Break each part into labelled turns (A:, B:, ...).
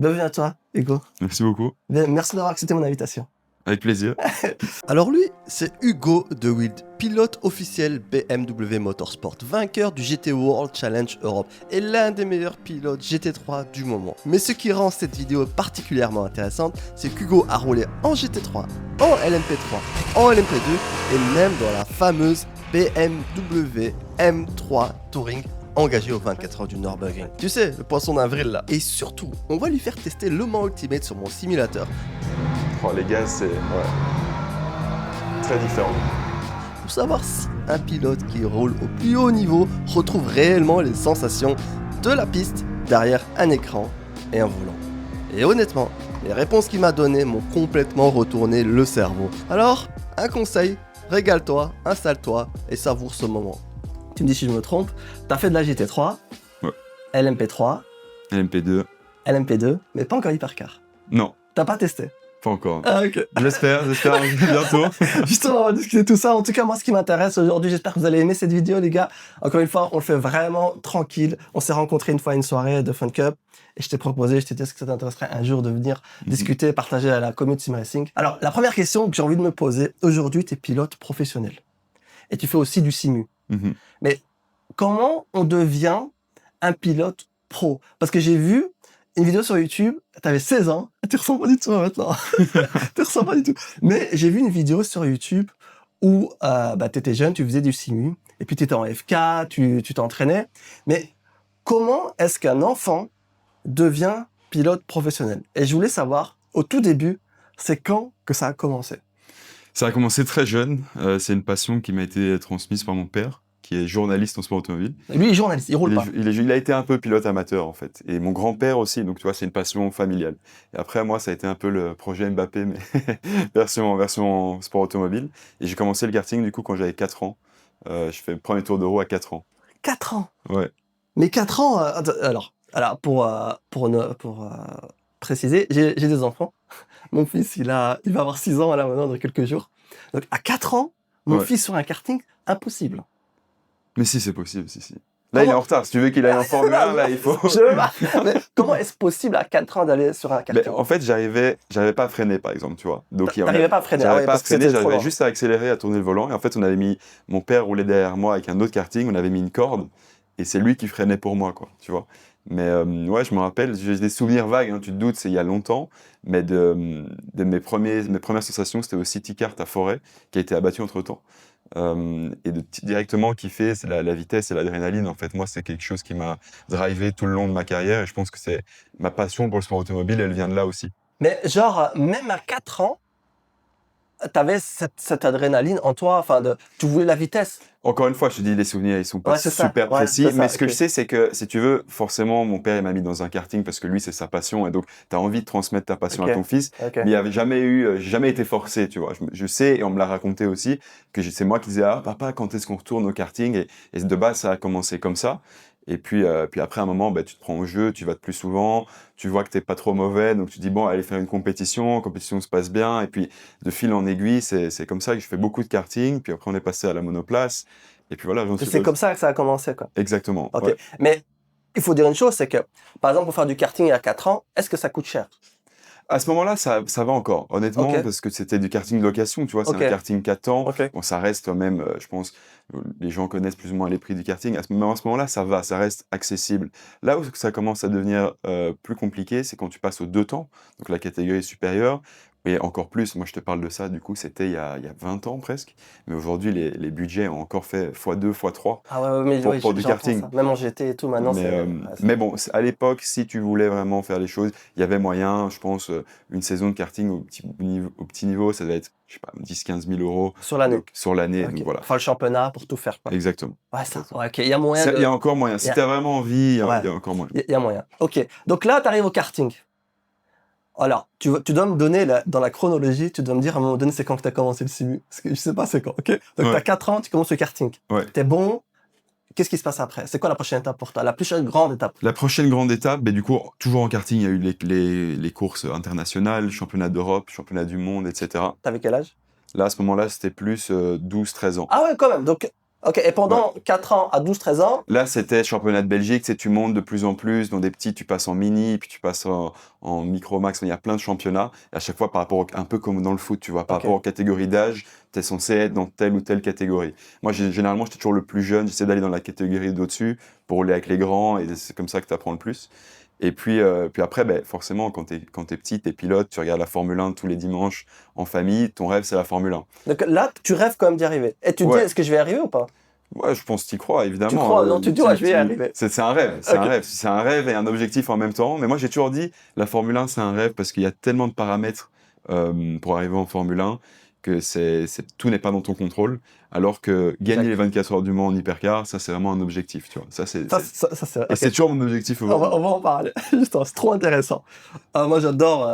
A: Bienvenue à toi, Hugo.
B: Merci beaucoup.
A: Bien, merci d'avoir accepté mon invitation.
B: Avec plaisir.
C: Alors lui, c'est Hugo de Wild, pilote officiel BMW Motorsport, vainqueur du GT World Challenge Europe et l'un des meilleurs pilotes GT3 du moment. Mais ce qui rend cette vidéo particulièrement intéressante, c'est qu'Hugo a roulé en GT3, en LMP3, en LMP2 et même dans la fameuse BMW M3 Touring engagé aux 24 heures du Nürburgring. Tu sais, le poisson d'avril là. Et surtout, on va lui faire tester Le Mans Ultimate sur mon simulateur.
B: Oh, les gars, c'est très différent.
C: Pour savoir si un pilote qui roule au plus haut niveau retrouve réellement les sensations de la piste derrière un écran et un volant. Et honnêtement, les réponses qu'il m'a données m'ont complètement retourné le cerveau. Alors, un conseil, régale-toi, installe-toi et savoure ce moment.
A: Tu me dis si je me trompe, t'as fait de la GT3,
B: Ouais.
A: LMP3,
B: LMP2.
A: LMP2, mais pas encore Hypercar.
B: Non,
A: T'as pas testé?
B: pas encore.
A: Ah ok.
B: J'espère bientôt.
A: Justement, on va discuter de tout ça. En tout cas, moi, ce qui m'intéresse aujourd'hui, j'espère que vous allez aimer cette vidéo, les gars. Encore une fois, on le fait vraiment tranquille. On s'est rencontrés une fois à une soirée de Fun Cup. Et je t'ai proposé, je t'ai dit, est-ce que ça t'intéresserait un jour de venir discuter, partager à la communauty sim racing? Alors, la première question que j'ai envie de me poser, aujourd'hui, tu es pilote professionnel. Et tu fais aussi du simu.
B: Mhm.
A: Mais comment on devient un pilote pro? Parce que j'ai vu une vidéo sur YouTube, t'avais 16 ans, tu ressembles pas du tout maintenant. Tu ressembles pas du tout. Mais j'ai vu une vidéo sur YouTube où t'étais jeune, tu faisais du simu, et puis t'étais en FK, tu t'entraînais. Mais comment est-ce qu'un enfant devient pilote professionnel? Et je voulais savoir, au tout début, c'est quand que ça a commencé?
B: Ça a commencé très jeune. C'est une passion qui m'a été transmise par mon père, qui est journaliste en sport automobile.
A: Lui, il est journaliste, il roule pas.
B: Il a été un peu pilote amateur, en fait. Et mon grand-père aussi, donc tu vois, c'est une passion familiale. Et après, moi, ça a été un peu le projet Mbappé, mais version sport automobile. Et j'ai commencé le karting, du coup, quand j'avais 4 ans. Je fais le premier tour d'Euro à 4 ans.
A: 4 ans.
B: Ouais.
A: Mais 4 ans, alors pour préciser, j'ai des enfants. Mon fils, il va avoir 6 ans là maintenant dans quelques jours. Donc à 4 ans, mon
B: Ouais.
A: fils sur un karting, impossible.
B: Mais si, c'est possible, si. Là,
A: Comment-
B: il est en retard. Si tu veux qu'il aille en Formule 1, là, il faut...
A: Mais comment est-ce possible à 4 ans d'aller sur un
B: Mais
A: karting?
B: en fait, j'arrivais pas à freiner, par exemple, tu vois. Donc,
A: T'arrivais pas à freiner,
B: J'arrivais
A: ouais,
B: pas à
A: parce que
B: freiner,
A: c'était trop
B: j'arrivais
A: lent.
B: juste à accélérer, à tourner le volant. Et en fait, mon père roulait derrière moi avec un autre karting, on avait mis une corde, et c'est lui qui freinait pour moi, quoi, tu vois. Mais ouais, je me rappelle, j'ai des souvenirs vagues, hein, tu te doutes, c'est il y a longtemps, mais de mes premières sensations, c'était au City Kart à Forêt, qui a été abattu entre-temps. Et directement kiffer, c'est la vitesse et l'adrénaline. En fait, moi, c'est quelque chose qui m'a drivé tout le long de ma carrière, et je pense que c'est ma passion pour le sport automobile, elle vient de là aussi.
A: Mais genre, même à 4 ans, t'avais cette adrénaline en toi, tu voulais la vitesse.
B: Encore une fois, je te dis, les souvenirs, ils sont pas
A: Ouais, c'est ça.
B: super
A: Ouais,
B: précis,
A: c'est ça,
B: mais ce que
A: ok.
B: je sais, c'est que, si tu veux, forcément, mon père, il m'a mis dans un karting parce que lui, c'est sa passion, et donc, tu as envie de transmettre ta passion
A: Ok.
B: à ton fils,
A: Ok.
B: mais il y avait j'ai jamais été forcé, tu vois. Je sais, et on me l'a raconté aussi, que c'est moi qui disais, ah, papa, quand est-ce qu'on retourne au karting? Et de base, ça a commencé comme ça. Et puis après, à un moment, tu te prends au jeu, tu vas de plus souvent, tu vois que t'es pas trop mauvais, donc tu dis, bon, allez faire une compétition, la compétition se passe bien, et puis, de fil en aiguille, c'est comme ça que je fais beaucoup de karting, puis après, on est passé à la monoplace. Et puis voilà,
A: C'est comme ça que ça a commencé, quoi.
B: Exactement.
A: Ok.
B: Ouais.
A: Mais il faut dire une chose, c'est que, par exemple, pour faire du karting à 4 ans, est-ce que ça coûte cher?
B: À ce moment-là, ça va encore, honnêtement,
A: Ok.
B: parce que c'était du karting de location, tu vois, c'est
A: Ok.
B: un karting 4 ans.
A: Ok.
B: Bon, ça reste quand même, je pense, les gens connaissent plus ou moins les prix du karting. À ce moment-là, ça va, ça reste accessible. Là où ça commence à devenir plus compliqué, c'est quand tu passes aux 2 temps, donc la catégorie supérieure. Et encore plus, moi je te parle de ça, du coup, c'était il y a 20 ans presque. Mais aujourd'hui, les budgets ont encore fait x2, x3
A: Ah ouais, mais
B: pour,
A: oui,
B: pour du
A: j'entends
B: karting.
A: ça. Même en GT et tout, maintenant,
B: Mais bon, à l'époque, si tu voulais vraiment faire les choses, il y avait moyen, je pense, une saison de karting au petit niveau, ça devait être, je sais pas, 10-15 000 euros
A: sur l'année.
B: sur l'année.
A: Ok.
B: Donc voilà,
A: Enfin, le championnat pour tout faire, quoi.
B: exactement.
A: Ouais, ça. Ouais, ok. Il y a moyen
B: Il y a encore moyen.
A: il
B: Si
A: y a-
B: tu as vraiment envie,
A: Ouais.
B: il y a encore moyen.
A: Il y a moyen. Ok. Donc là, tu arrives au karting. Alors, tu dois me donner, dans la chronologie, tu dois me dire à un moment donné, c'est quand que tu as commencé le simu. Parce que je sais pas c'est quand, ok? Donc,
B: Ouais.
A: tu as 4 ans, tu commences le karting.
B: Ouais.
A: T'es bon. Qu'est-ce qui se passe après? C'est quoi la prochaine étape pour toi? La plus grande étape?
B: La prochaine grande étape, du coup, toujours en karting, il y a eu les courses internationales, championnat d'Europe, championnat du monde, etc.
A: T'avais quel âge?
B: Là, à ce moment-là, c'était plus 12-13 ans.
A: Ah ouais, quand même. Donc, Ok, et pendant 4 ans, à 12-13 ans,
B: Là, c'était championnat de Belgique, tu montes de plus en plus, dans des petits, tu passes en mini, puis tu passes en micro-max, il y a plein de championnats, et à chaque fois par rapport, un peu comme dans le foot, tu vois, par
A: Ok.
B: rapport aux catégories d'âge, tu es censé être dans telle ou telle catégorie. Moi, généralement, j'étais toujours le plus jeune, j'essaie d'aller dans la catégorie d'au-dessus, pour rouler avec les grands, et c'est comme ça que tu apprends le plus. Et puis après, ben, forcément, quand t'es petit, t'es pilote, tu regardes la Formule 1 tous les dimanches en famille, ton rêve, c'est la Formule 1.
A: donc là, tu rêves quand même d'y arriver. Et tu te dis,
B: Ouais.
A: est-ce que je vais y arriver ou pas?
B: Ouais, je pense que tu y crois, évidemment.
A: Tu crois? Non, tu te dis, ouais, je vais y arriver.
B: C'est un rêve, c'est un
A: Ok.
B: rêve. C'est un rêve et un objectif en même temps. Mais moi, j'ai toujours dit, la Formule 1, c'est un rêve parce qu'il y a tellement de paramètres pour arriver en Formule 1 que tout n'est pas dans ton contrôle. Alors que gagner
A: Exact.
B: les 24 heures du Mans en hypercar, ça, c'est vraiment un objectif, tu vois. Ça, c'est
A: C'est
B: et c'est toujours mon objectif
A: On
B: aujourd'hui.
A: va en parler. Justement, c'est trop intéressant. Moi, j'adore.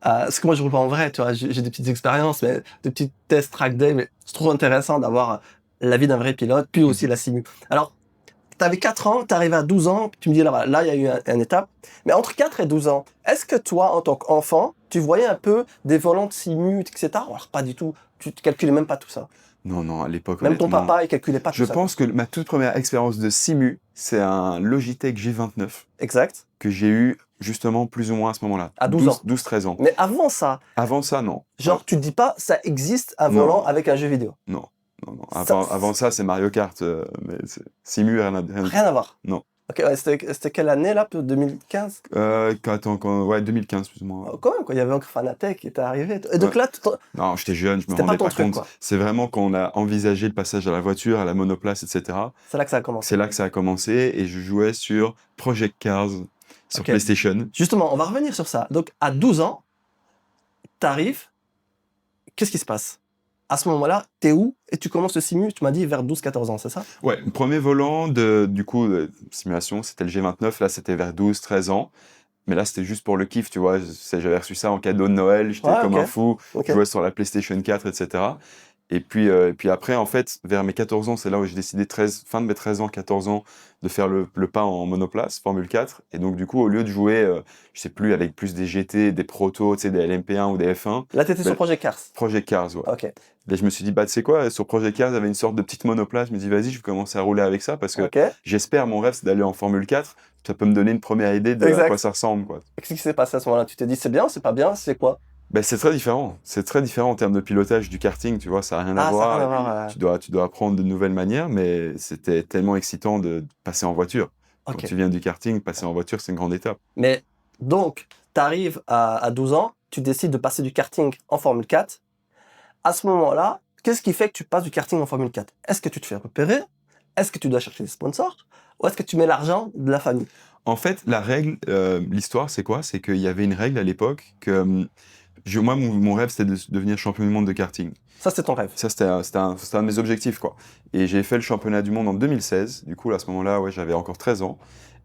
A: Parce que moi, je roule pas en vrai, tu vois. J'ai des petites expériences, mais des petits tests track day, mais c'est trop intéressant d'avoir la vie d'un vrai pilote, puis aussi la simu. Alors, t'avais 4 ans, t'es arrivé à 12 ans, puis tu me dis, là, voilà, là, il y a eu une étape. Mais entre 4 et 12 ans, est-ce que toi, en tant qu'enfant, tu voyais un peu des volants de simu, etc. Ou alors pas du tout. Tu calculais même pas tout ça.
B: Non, non, à l'époque,
A: Même ton
B: honnêtement,
A: papa, il calculait pas tout
B: je
A: ça.
B: pense que ma toute première expérience de simu, c'est un Logitech G29
A: Exact.
B: que j'ai eu justement plus ou moins à ce moment-là.
A: À 12 ans.
B: 12-13 ans.
A: Mais avant ça,
B: Avant ça, non.
A: genre, tu te dis pas, ça existe un
B: Non.
A: volant avec un jeu vidéo.
B: Non, non, non.
A: Ça-
B: Avant ça, c'est Mario Kart, mais Simu, rien à rien.
A: Rien à voir.
B: Non.
A: Ok, ouais, c'était quelle année là? 2015?
B: Ouais, 2015 plus ou moins.
A: Oh, quand même, quoi. Il y avait encore Fanatec qui était arrivé. Et donc
B: Ouais.
A: là,
B: Non, j'étais jeune, je me
A: C'était pas
B: rendais
A: ton
B: pas
A: truc,
B: compte.
A: quoi.
B: C'est vraiment quand on a envisagé le passage à la voiture, à la monoplace, etc.
A: c'est là que ça a commencé.
B: C'est là que ça a commencé et je jouais sur Project Cars sur
A: Ok.
B: PlayStation.
A: Justement, on va revenir sur ça. Donc, à 12 ans, t'arrives, qu'est-ce qui se passe? À ce moment-là, t'es où? Et tu commences le simu, tu m'as dit vers 12-14 ans, c'est ça?
B: Ouais, le premier volant du coup, de simulation, c'était le G29. Là, c'était vers 12-13 ans. Mais là, c'était juste pour le kiff, tu vois. J'avais reçu ça en cadeau de Noël. J'étais
A: Ouais,
B: comme
A: ok.
B: un fou.
A: Ok.
B: Je jouais sur la PlayStation 4, etc. Et puis après, en fait, vers mes 14 ans, c'est là où j'ai décidé, fin de mes 13 ans, 14 ans, de faire le pas en monoplace, Formule 4. Et donc, du coup, au lieu de jouer, je sais plus, avec plus des GT, des protos, tu sais, des LMP1 ou des F1,
A: Là, t'étais sur
B: Ben,
A: Project Cars.
B: Project Cars, ouais.
A: Ok.
B: Et je me suis dit, bah, tu sais quoi, sur Project Cars, il y avait une sorte de petite monoplace. Je me dis, vas-y, je vais commencer à rouler avec ça parce que
A: Ok.
B: j'espère, mon rêve, c'est d'aller en Formule 4. Ça peut me donner une première idée de
A: Exact.
B: à quoi ça ressemble, quoi.
A: Qu'est-ce qui s'est passé à ce moment-là? Tu t'es dit, c'est bien, c'est pas bien, c'est quoi?
B: Ben, c'est très différent. C'est très différent en termes de pilotage du karting, tu vois, ça n'a rien à
A: Ah, ça
B: voir.
A: n'a rien à
B: Et puis,
A: voir,
B: tu dois apprendre de nouvelles manières, mais c'était tellement excitant de passer en voiture. Quand
A: Ok.
B: tu viens du karting, passer en voiture, c'est une grande étape.
A: Mais donc, t'arrives à 12 ans, tu décides de passer du karting en Formule 4. À ce moment-là, qu'est-ce qui fait que tu passes du karting en Formule 4? Est-ce que tu te fais repérer? Est-ce que tu dois chercher des sponsors? Ou est-ce que tu mets l'argent de la famille?
B: En fait, la règle, l'histoire, c'est quoi? C'est qu'il y avait une règle à l'époque que moi, mon rêve, c'était de devenir champion du monde de karting.
A: Ça, c'est ton rêve.
B: Ça, c'était un de mes objectifs, quoi. Et j'ai fait le championnat du monde en 2016. Du coup, à ce moment-là, ouais, j'avais encore 13 ans.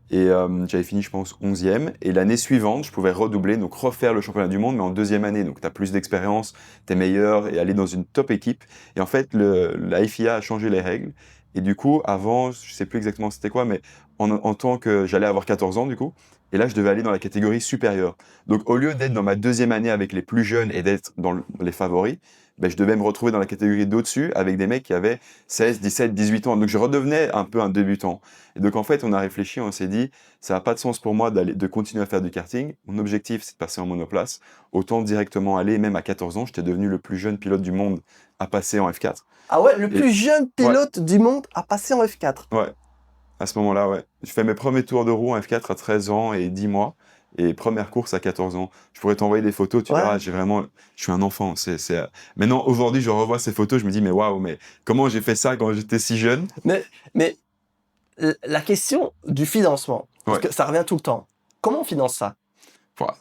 B: Et j'avais fini, je pense, 11e. Et l'année suivante, je pouvais redoubler, donc refaire le championnat du monde, mais en deuxième année. Donc, tu as plus d'expérience, tu es meilleur et aller dans une top équipe. Et en fait, la FIA a changé les règles. Et du coup, avant, je sais plus exactement c'était quoi, mais en tant que j'allais avoir 14 ans, du coup, et là, je devais aller dans la catégorie supérieure. Donc, au lieu d'être dans ma deuxième année avec les plus jeunes et d'être dans les favoris, ben, je devais me retrouver dans la catégorie d'au-dessus avec des mecs qui avaient 16, 17, 18 ans. Donc, je redevenais un peu un débutant. Et donc, en fait, on a réfléchi, on s'est dit, ça n'a pas de sens pour moi de continuer à faire du karting. Mon objectif, c'est de passer en monoplace. Autant directement aller, même à 14 ans, j'étais devenu le plus jeune pilote du monde à passer en F4.
A: Ah ouais, le plus jeune pilote du monde a passé en F4.
B: Ouais, à ce moment-là, ouais. Je fais mes premiers tours de roue en F4 à 13 ans et 10 mois. Et première course à 14 ans. Je pourrais t'envoyer des photos, tu
A: Ouais.
B: verras, je suis un enfant. Maintenant, aujourd'hui, je revois ces photos, je me dis, mais waouh, mais comment j'ai fait ça quand j'étais si jeune?
A: Mais la question du financement, parce
B: Ouais.
A: que ça revient tout le temps. Comment on finance ça?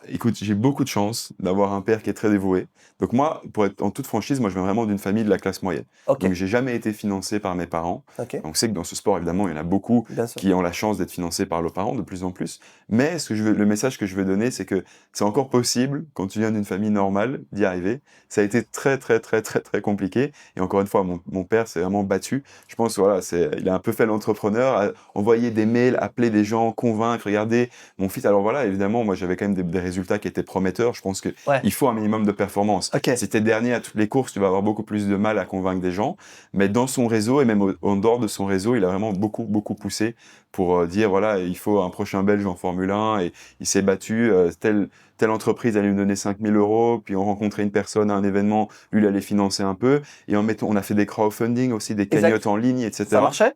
B: Écoute, j'ai beaucoup de chance d'avoir un père qui est très dévoué. Donc moi, pour être en toute franchise, moi je viens vraiment d'une famille de la classe moyenne.
A: Ok,
B: Donc j'ai jamais été financé par mes parents.
A: ok,
B: On sait que dans ce sport, évidemment, il y en a beaucoup
A: bien sûr.
B: qui ont la chance d'être financés par leurs parents de plus en plus. Mais le message que je veux donner, c'est que c'est encore possible, quand tu viens d'une famille normale, d'y arriver. Ça a été très, très, très, très, très compliqué. Et encore une fois, mon père s'est vraiment battu. Je pense, voilà, il a un peu fait l'entrepreneur, a envoyé des mails, appelé des gens, convaincre, regardez, mon fils. Alors voilà, évidemment, moi j'avais quand même des des résultats qui étaient prometteurs. Je pense qu'il
A: Ouais.
B: faut un minimum de performance.
A: Ok.
B: Si t'es dernier à toutes les courses, tu vas avoir beaucoup plus de mal à convaincre des gens. Mais dans son réseau, et même en dehors de son réseau, il a vraiment beaucoup poussé pour dire, voilà, il faut un prochain Belge en Formule 1. Et il s'est battu, telle entreprise allait lui donner 5 000 €, puis on rencontrait une personne à un événement, lui, il allait financer un peu. Et on a fait des crowdfunding aussi, des cagnottes en ligne, etc.
A: Ça marchait?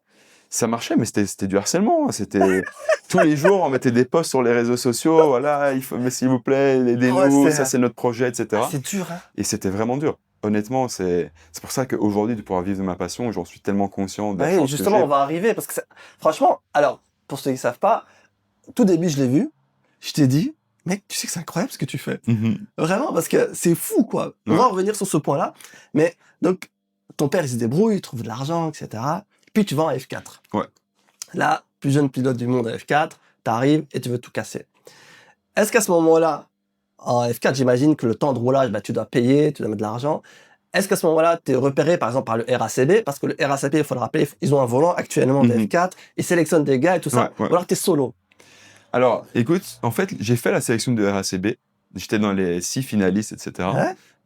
B: Ça marchait, mais c'était du harcèlement. C'était tous les jours, on mettait des posts sur les réseaux sociaux. Voilà, mais s'il vous plaît, aidez-nous.
A: Ouais,
B: ça, c'est notre projet, etc.
A: C'est dur, hein.
B: Et c'était vraiment dur. Honnêtement, c'est pour ça qu'aujourd'hui, de pouvoir vivre de ma passion, j'en suis tellement conscient de la
A: Oui,
B: chance
A: justement,
B: que
A: on va arriver parce que franchement, alors, pour ceux qui ne savent pas, tout début, je l'ai vu, je t'ai dit, mec, tu sais que c'est incroyable ce que tu fais.
B: j'ai. Mhm.
A: Vraiment, parce que c'est fou, quoi. On va revenir sur ce point-là. Mais donc, ton père, il se débrouille, il trouve de l'argent, etc. Puis tu vas en F4.
B: Ouais.
A: Là, plus jeune pilote du monde à F4, t'arrives et tu veux tout casser. Est-ce qu'à ce moment-là, en F4, j'imagine que le temps de roulage, bah, tu dois payer, tu dois mettre de l'argent. Est-ce qu'à ce moment-là, tu es repéré par exemple par le RACB? Parce que le RACB, il faut le rappeler, ils ont un volant actuellement de
B: Mhm.
A: F4, ils sélectionnent des gars et tout ça.
B: Ouais, ouais.
A: Ou alors tu es solo.
B: Alors, écoute, en fait, j'ai fait la sélection de RACB. J'étais dans les 6 finalistes, etc.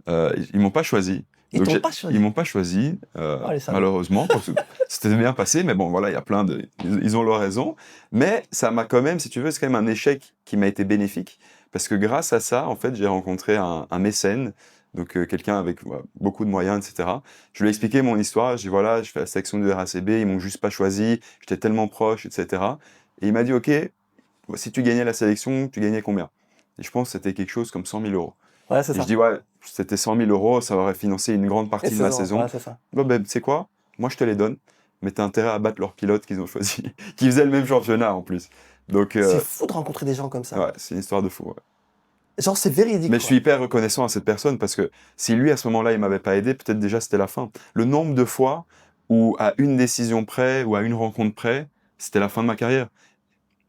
A: Hein?
B: Ils m'ont pas choisi.
A: Ils
B: Donc,
A: t'ont pas choisi.
B: Ils m'ont pas choisi,
A: les salauds.
B: malheureusement, parce que c'était bien passé, mais bon, voilà, il y a plein de... Ils ont leur raison. Mais ça m'a quand même, si tu veux, c'est quand même un échec qui m'a été bénéfique, parce que grâce à ça, en fait, j'ai rencontré un mécène, donc quelqu'un avec beaucoup de moyens, etc. Je lui ai expliqué mon histoire, j'ai dit, voilà, je fais la sélection du RACB, ils m'ont juste pas choisi, j'étais tellement proche, etc. Et il m'a dit, OK, si tu gagnais la sélection, tu gagnais combien? Et je pense que c'était quelque chose comme 100 000 €.
A: Ouais, c'est
B: Et
A: ça.
B: je dis, ouais, c'était 100 000 €, ça aurait financé une grande partie de ma saison.
A: Ouais, c'est ça.
B: Bon, ben, tu sais quoi? Moi, je te les donne, mais t'as intérêt à battre leur pilote qu'ils ont choisi, qui faisait le même championnat en plus. Donc,
A: C'est fou de rencontrer des gens comme ça.
B: ouais, c'est une histoire de fou. Ouais.
A: Genre, c'est véridique.
B: Mais
A: quoi.
B: je suis hyper reconnaissant à cette personne parce que si lui, à ce moment-là, il m'avait pas aidé, peut-être déjà c'était la fin. Le nombre de fois où, à une décision près ou à une rencontre près, c'était la fin de ma carrière.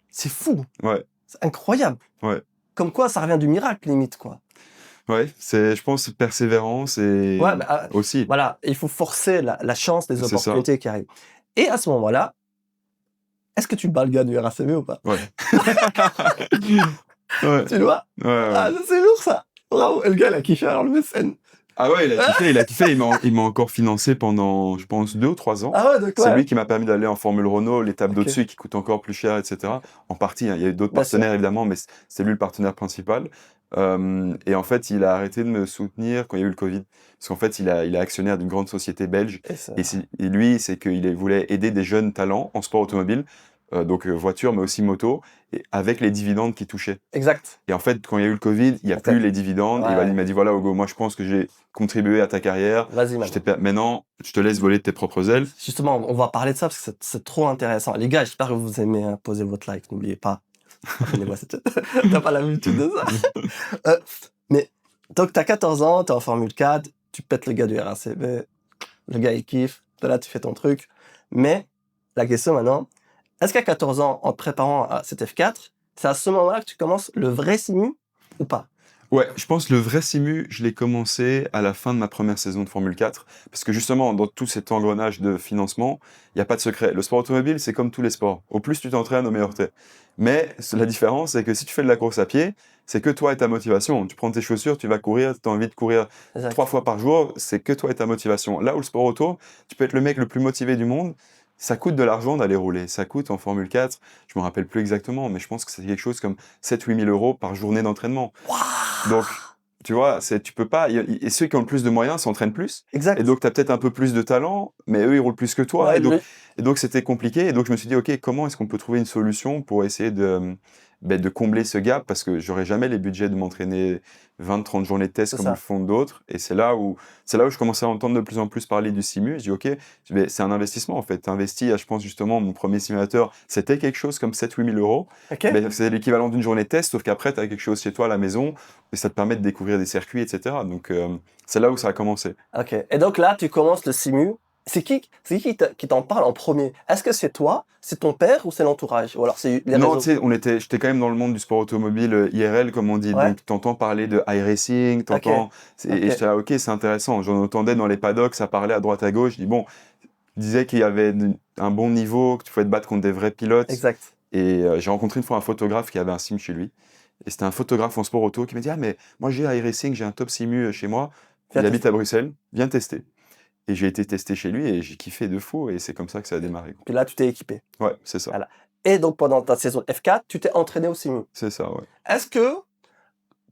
A: C'est fou.
B: Ouais,
A: C'est incroyable.
B: ouais.
A: Comme quoi, ça revient du miracle, limite, quoi.
B: Ouais, je pense, persévérance et
A: Ouais, bah,
B: aussi.
A: voilà, il faut forcer la chance, les
B: C'est ça.
A: opportunités qui arrivent. Et à ce moment-là, est-ce que tu bats le gars du RACB ou pas?
B: Ouais. Ouais,
A: Tu vois?
B: ouais, ouais.
A: Ah, c'est lourd, ça. Bravo. Et le gars, il a kiffé alors le mécène.
B: Ah ouais, il a kiffé. Il m'a encore financé pendant, je pense, 2 ou 3 ans.
A: Ah ouais, donc
B: C'est
A: ouais.
B: lui qui m'a permis d'aller en Formule Renault, l'étape
A: Ok.
B: d'au-dessus qui coûte encore plus cher, etc. En partie, hein, il y a eu d'autres
A: Bien
B: partenaires évidemment, mais c'est lui le partenaire principal. Et en fait, il a arrêté de me soutenir quand il y a eu le Covid. Parce qu'en fait, il est actionnaire d'une grande société belge.
A: Et ça-
B: Et lui, c'est qu'il voulait aider des jeunes talents en sport automobile, donc voiture, mais aussi moto, et avec les dividendes qu'il touchait.
A: Exact.
B: Et en fait, quand il y a eu le Covid, il n'y a
A: Ok.
B: plus les dividendes.
A: Ouais.
B: Et il m'a dit, voilà, Hugo, moi, je pense que j'ai contribué à ta carrière.
A: Vas-y, man.
B: Maintenant, je te laisse voler de tes propres ailes.
A: Justement, on va parler de ça parce que c'est trop intéressant. Les gars, j'espère que vous aimez poser votre like. N'oubliez pas. Abonnez-vous à cette chaîne. T'as pas l'habitude de ça. Mais donc, t'as 14 ans, t'es en Formule 4, tu pètes le gars du RACB, le gars il kiffe, toi là tu fais ton truc. Mais la question maintenant, est-ce qu'à 14 ans, en te préparant à cette F4, c'est à ce moment-là que tu commences le vrai simu ou pas?
B: Ouais, je pense que le vrai simu, je l'ai commencé à la fin de ma première saison de Formule 4. Parce que justement, dans tout cet engrenage de financement, il n'y a pas de secret. Le sport automobile, c'est comme tous les sports. Au plus tu t'entraînes, au meilleur t'es. Mais la différence, c'est que si tu fais de la course à pied, c'est que toi et ta motivation. Tu prends tes chaussures, tu vas courir, tu as envie de courir
A: Exact.
B: 3 fois par jour, c'est que toi et ta motivation. Là où le sport auto, tu peux être le mec le plus motivé du monde, ça coûte de l'argent d'aller rouler. Ça coûte en Formule 4, je me rappelle plus exactement, mais je pense que c'est quelque chose comme 7-8 000 € par journée d'entraînement. Donc, tu vois, tu peux pas. Et ceux qui ont le plus de moyens s'entraînent plus.
A: Exact.
B: Et donc, tu as peut-être un peu plus de talent, mais eux, ils roulent plus que toi.
A: Ouais,
B: Et donc, c'était compliqué. Et donc, je me suis dit, OK, comment est-ce qu'on peut trouver une solution pour essayer de combler ce gap? Parce que j'aurais jamais les budgets de m'entraîner 20-30 journées de test
A: C'est
B: comme
A: ça.
B: le font d'autres. Et c'est là où je commençais à entendre de plus en plus parler du simu. Je dis, OK, mais c'est un investissement en fait. Tu investis, je pense justement, mon premier simulateur, c'était quelque chose comme 7-8 000 €.
A: Ok.
B: Mais c'est l'équivalent d'une journée de test, sauf qu'après, tu as quelque chose chez toi à la maison et ça te permet de découvrir des circuits, etc. Donc, c'est là où ça a commencé.
A: Ok. Et donc là, tu commences le simu. C'est qui t'en parle en premier? Est-ce que c'est toi, c'est ton père ou c'est l'entourage? Ou alors c'est les
B: Non,
A: réseaux?
B: tu sais, j'étais quand même dans le monde du sport automobile IRL, comme on dit.
A: Ouais.
B: Donc, t'entends parler de iRacing, t'entends.
A: Ok.
B: Et j'étais là, OK, c'est intéressant. J'en entendais dans les paddocks, ça parlait à droite à gauche. Je dis, bon, il disait qu'il y avait un bon niveau, que tu pouvais te battre contre des vrais pilotes.
A: Exact.
B: Et j'ai rencontré une fois un photographe qui avait un sim chez lui. Et c'était un photographe en sport auto qui m'a dit « Ah, mais moi j'ai iRacing, j'ai un Top Simu chez moi.
A: Viens
B: Il habite à Bruxelles, viens tester. » Et j'ai été tester chez lui et j'ai kiffé de fou et c'est comme ça que ça a démarré.
A: Puis là, tu t'es équipé.
B: Ouais, c'est ça.
A: Voilà. Et donc, pendant ta saison F4, tu t'es entraîné au simu.
B: C'est ça, ouais.
A: Est-ce que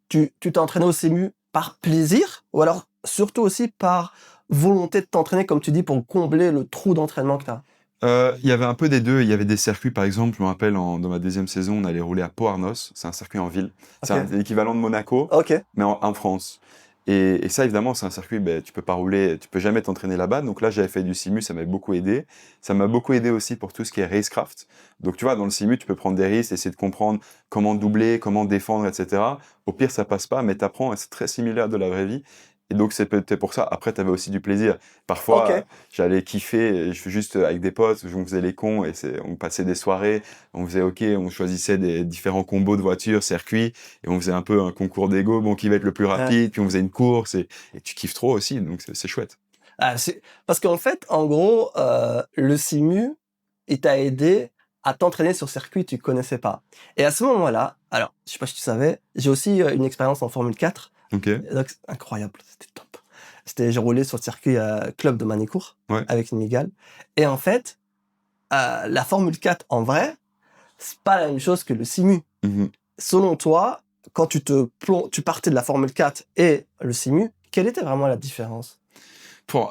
A: tu t'es entraîné au simu par plaisir ou alors surtout aussi par volonté de t'entraîner, comme tu dis, pour combler le trou d'entraînement que tu as?
B: Il y avait un peu des deux. Il y avait des circuits, par exemple, je me rappelle, dans ma deuxième saison, on allait rouler à Pau-Arnos. C'est un circuit en ville. C'est
A: Ok.
B: l'équivalent de Monaco,
A: Ok.
B: mais en France. Et ça, évidemment, c'est un circuit, tu peux pas rouler, tu peux jamais t'entraîner là-bas. Donc là, j'avais fait du simu, ça m'a beaucoup aidé. Ça m'a beaucoup aidé aussi pour tout ce qui est racecraft. Donc tu vois, dans le simu, tu peux prendre des risques, essayer de comprendre comment doubler, comment défendre, etc. Au pire, ça passe pas, mais t'apprends et c'est très similaire de la vraie vie. Et donc c'est peut-être pour ça. Après, t'avais aussi du plaisir. Parfois,
A: Ok.
B: j'allais kiffer, je fais juste avec des potes, on faisait les cons et on passait des soirées. On faisait on choisissait des différents combos de voitures, circuits, et on faisait un peu un concours d'ego, qui va être le plus rapide, puis on faisait une course, et tu kiffes trop aussi, donc c'est chouette.
A: Ah, parce qu'en fait, en gros, le simu, il t'a aidé à t'entraîner sur circuit que tu connaissais pas. Et à ce moment-là, alors, je sais pas si tu savais, j'ai aussi une expérience en Formule 4.
B: Ok.
A: Et donc, c'est incroyable, c'était top. J'ai roulé sur le circuit club de Manicourt
B: Ouais.
A: avec une Mégane. Et en fait, la Formule 4, en vrai, c'est pas la même chose que le simu.
B: Mhm.
A: Selon toi, quand tu partais de la Formule 4 et le simu, quelle était vraiment la différence?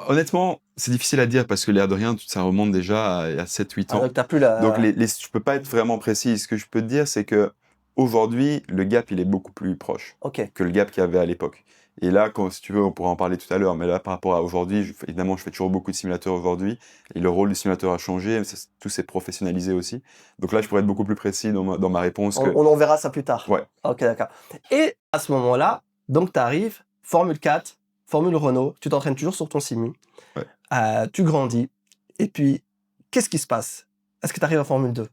B: Honnêtement, c'est difficile à dire parce que l'air de rien, ça remonte déjà à 7-8 ans.
A: Donc, t'as plus la...
B: Donc je peux pas être vraiment précis. Ce que je peux te dire, c'est que aujourd'hui, le gap, il est beaucoup plus proche
A: Ok.
B: que le gap qu'il y avait à l'époque. Et là, si tu veux, on pourra en parler tout à l'heure, mais là, par rapport à aujourd'hui, évidemment, je fais toujours beaucoup de simulateurs aujourd'hui, et le rôle du simulateur a changé, tout s'est professionnalisé aussi. Donc là, je pourrais être beaucoup plus précis dans ma réponse.
A: On en verra ça plus tard.
B: Ouais.
A: Ok, d'accord. Et à ce moment-là, donc tu arrives, Formule 4, Formule Renault, tu t'entraînes toujours sur ton simu,
B: Ouais.
A: tu grandis, et puis, qu'est-ce qui se passe? Est-ce que tu arrives à Formule 2?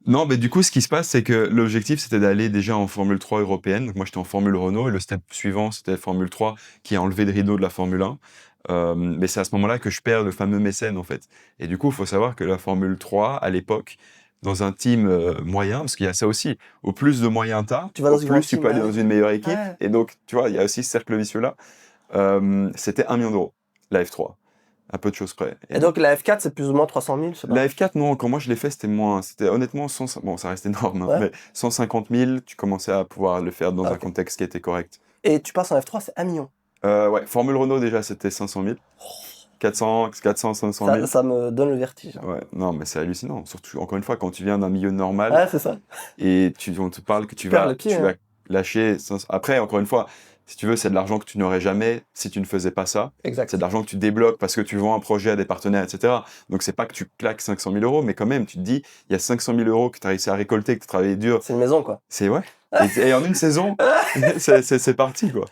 B: Non, mais du coup, ce qui se passe, c'est que l'objectif, c'était d'aller déjà en Formule 3 européenne. Donc moi, j'étais en Formule Renault, et le step suivant, c'était Formule 3, qui a enlevé le rideau de la Formule 1. Mais c'est à ce moment-là que je perds le fameux mécène, en fait. Et du coup, il faut savoir que la Formule 3, à l'époque, dans un team moyen, parce qu'il y a ça aussi, au plus de moyens t'as,
A: Tu vas dans
B: au
A: une
B: plus
A: grande
B: tu
A: team,
B: peux aller
A: ouais.
B: dans une meilleure équipe.
A: Ouais.
B: Et donc, tu vois, il y a aussi ce cercle vicieux-là. C'était 1 million d'euros, la F3, à peu de choses près.
A: Et donc la F4, c'est plus ou moins 300 000, je sais pas.
B: La F4, non, quand moi je l'ai fait, c'était moins. C'était honnêtement, bon, ça reste énorme, hein,
A: Ouais.
B: mais 150 000, tu commençais à pouvoir le faire dans un contexte qui était correct.
A: Et tu passes en F3, c'est 1 million.
B: Ouais, Formule Renault, déjà, c'était 500 000. 400, 500 000.
A: Ça me donne le vertige.
B: Ouais, non, mais c'est hallucinant. Surtout, encore une fois, quand tu viens d'un milieu normal
A: Ouais, c'est ça.
B: et on te parle que tu
A: perds
B: vas,
A: le pied,
B: tu
A: hein.
B: vas lâcher. Après, encore une fois, si tu veux, c'est de l'argent que tu n'aurais jamais si tu ne faisais pas ça.
A: Exact.
B: C'est de l'argent que tu débloques parce que tu vends un projet à des partenaires, etc. Donc, c'est pas que tu claques 500 000 euros, mais quand même, tu te dis, il y a 500 000 euros que tu as réussi à récolter, que tu as travaillé dur.
A: C'est une maison, quoi.
B: C'est ouais. Et en une saison, c'est parti, quoi.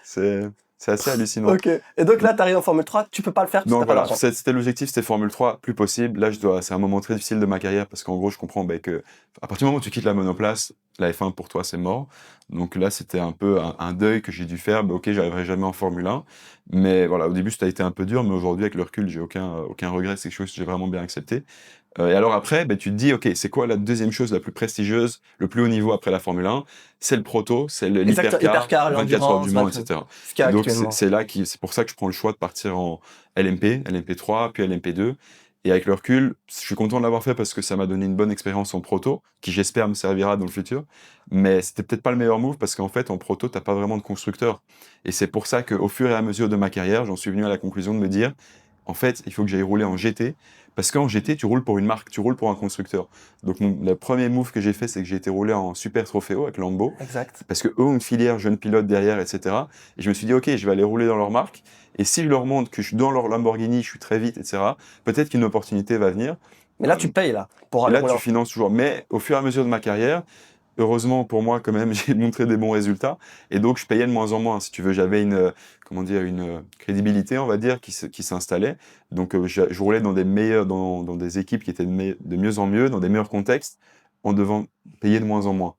B: C'est assez hallucinant.
A: Ok. Et donc là, tu arrives en Formule 3, tu peux pas le faire parce que
B: Donc
A: t'as pas
B: voilà,
A: d'argent.
B: c'était l'objectif, c'était Formule 3, plus possible. Là, c'est un moment très difficile de ma carrière parce qu'en gros, je comprends que à partir du moment où tu quittes la monoplace, la F1 pour toi, c'est mort. Donc là, c'était un peu un deuil que j'ai dû faire. Ok, j'arriverai jamais en Formule 1. Mais voilà, au début, ça a été un peu dur, mais aujourd'hui, avec le recul, j'ai aucun regret. C'est quelque chose que j'ai vraiment bien accepté. Et alors après, tu te dis, ok, c'est quoi la deuxième chose la plus prestigieuse, le plus haut niveau après la Formule 1? C'est le proto, c'est
A: Exactement,
B: l'hypercar,
A: hypercar,
B: 24 heures du Mans,
A: 24,
B: etc.
A: Ce qu'il y a
B: Donc
A: actuellement.
B: c'est pour ça que je prends le choix de partir en LMP3, puis LMP2. Et avec le recul, je suis content de l'avoir fait parce que ça m'a donné une bonne expérience en proto, qui j'espère me servira dans le futur. Mais c'était peut-être pas le meilleur move parce qu'en fait, en proto, t'as pas vraiment de constructeur. Et c'est pour ça qu'au fur et à mesure de ma carrière, j'en suis venu à la conclusion de me dire, en fait, il faut que j'aille rouler en GT. Parce qu'en GT, tu roules pour une marque, tu roules pour un constructeur. Donc, le premier move que j'ai fait, c'est que j'ai été roulé en Super Trofeo avec Lambo.
A: Exact.
B: Parce qu'eux ont une filière jeune pilote derrière, etc. Et je me suis dit, ok, je vais aller rouler dans leur marque. Et si je leur montre que je suis dans leur Lamborghini, je suis très vite, etc., peut-être qu'une opportunité va venir.
A: Mais là, tu payes, là, pour
B: Et
A: aller
B: là,
A: rouler
B: tu finances toujours. Mais au fur et à mesure de ma carrière, heureusement pour moi, quand même, j'ai montré des bons résultats. Et donc, je payais de moins en moins. Si tu veux, j'avais une crédibilité, on va dire, qui s'installait. Donc, je roulais dans des équipes qui étaient de mieux en mieux, dans des meilleurs contextes, en devant payer de moins en moins.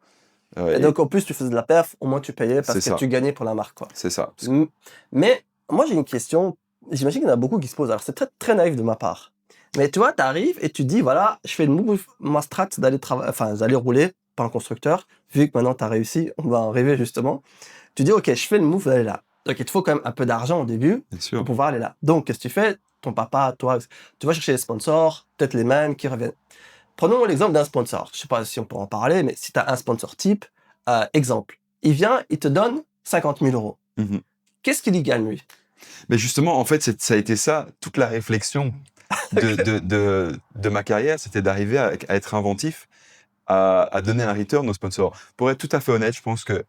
A: Et donc, en plus, tu faisais de la perf, au moins tu payais parce
B: C'est
A: que
B: ça.
A: tu gagnais pour la marque, quoi.
B: C'est ça.
A: Mais moi, j'ai une question. J'imagine qu'il y en a beaucoup qui se posent. Alors, c'est très, très naïf de ma part. Mais tu vois, tu arrives et tu dis, voilà, je fais le move, ma strat, d'aller rouler par un constructeur, vu que maintenant tu as réussi, on va en rêver justement, tu dis, OK, je fais le move d'aller là. Donc, il te faut quand même un peu d'argent au début
B: Bien sûr.
A: pour pouvoir aller là. Donc, qu'est-ce que tu fais? Ton papa, toi, tu vas chercher des sponsors, peut-être les mêmes qui reviennent. Prenons l'exemple d'un sponsor. Je sais pas si on peut en parler, mais si tu as un sponsor type, exemple, il vient, il te donne 50 000 euros.
B: Mhm.
A: Qu'est-ce qu'il y gagne, lui?
B: Mais justement, en fait, ça a été ça, toute la réflexion de ma carrière, c'était d'arriver à être inventif, à donner un return aux sponsors. Pour être tout à fait honnête, je pense que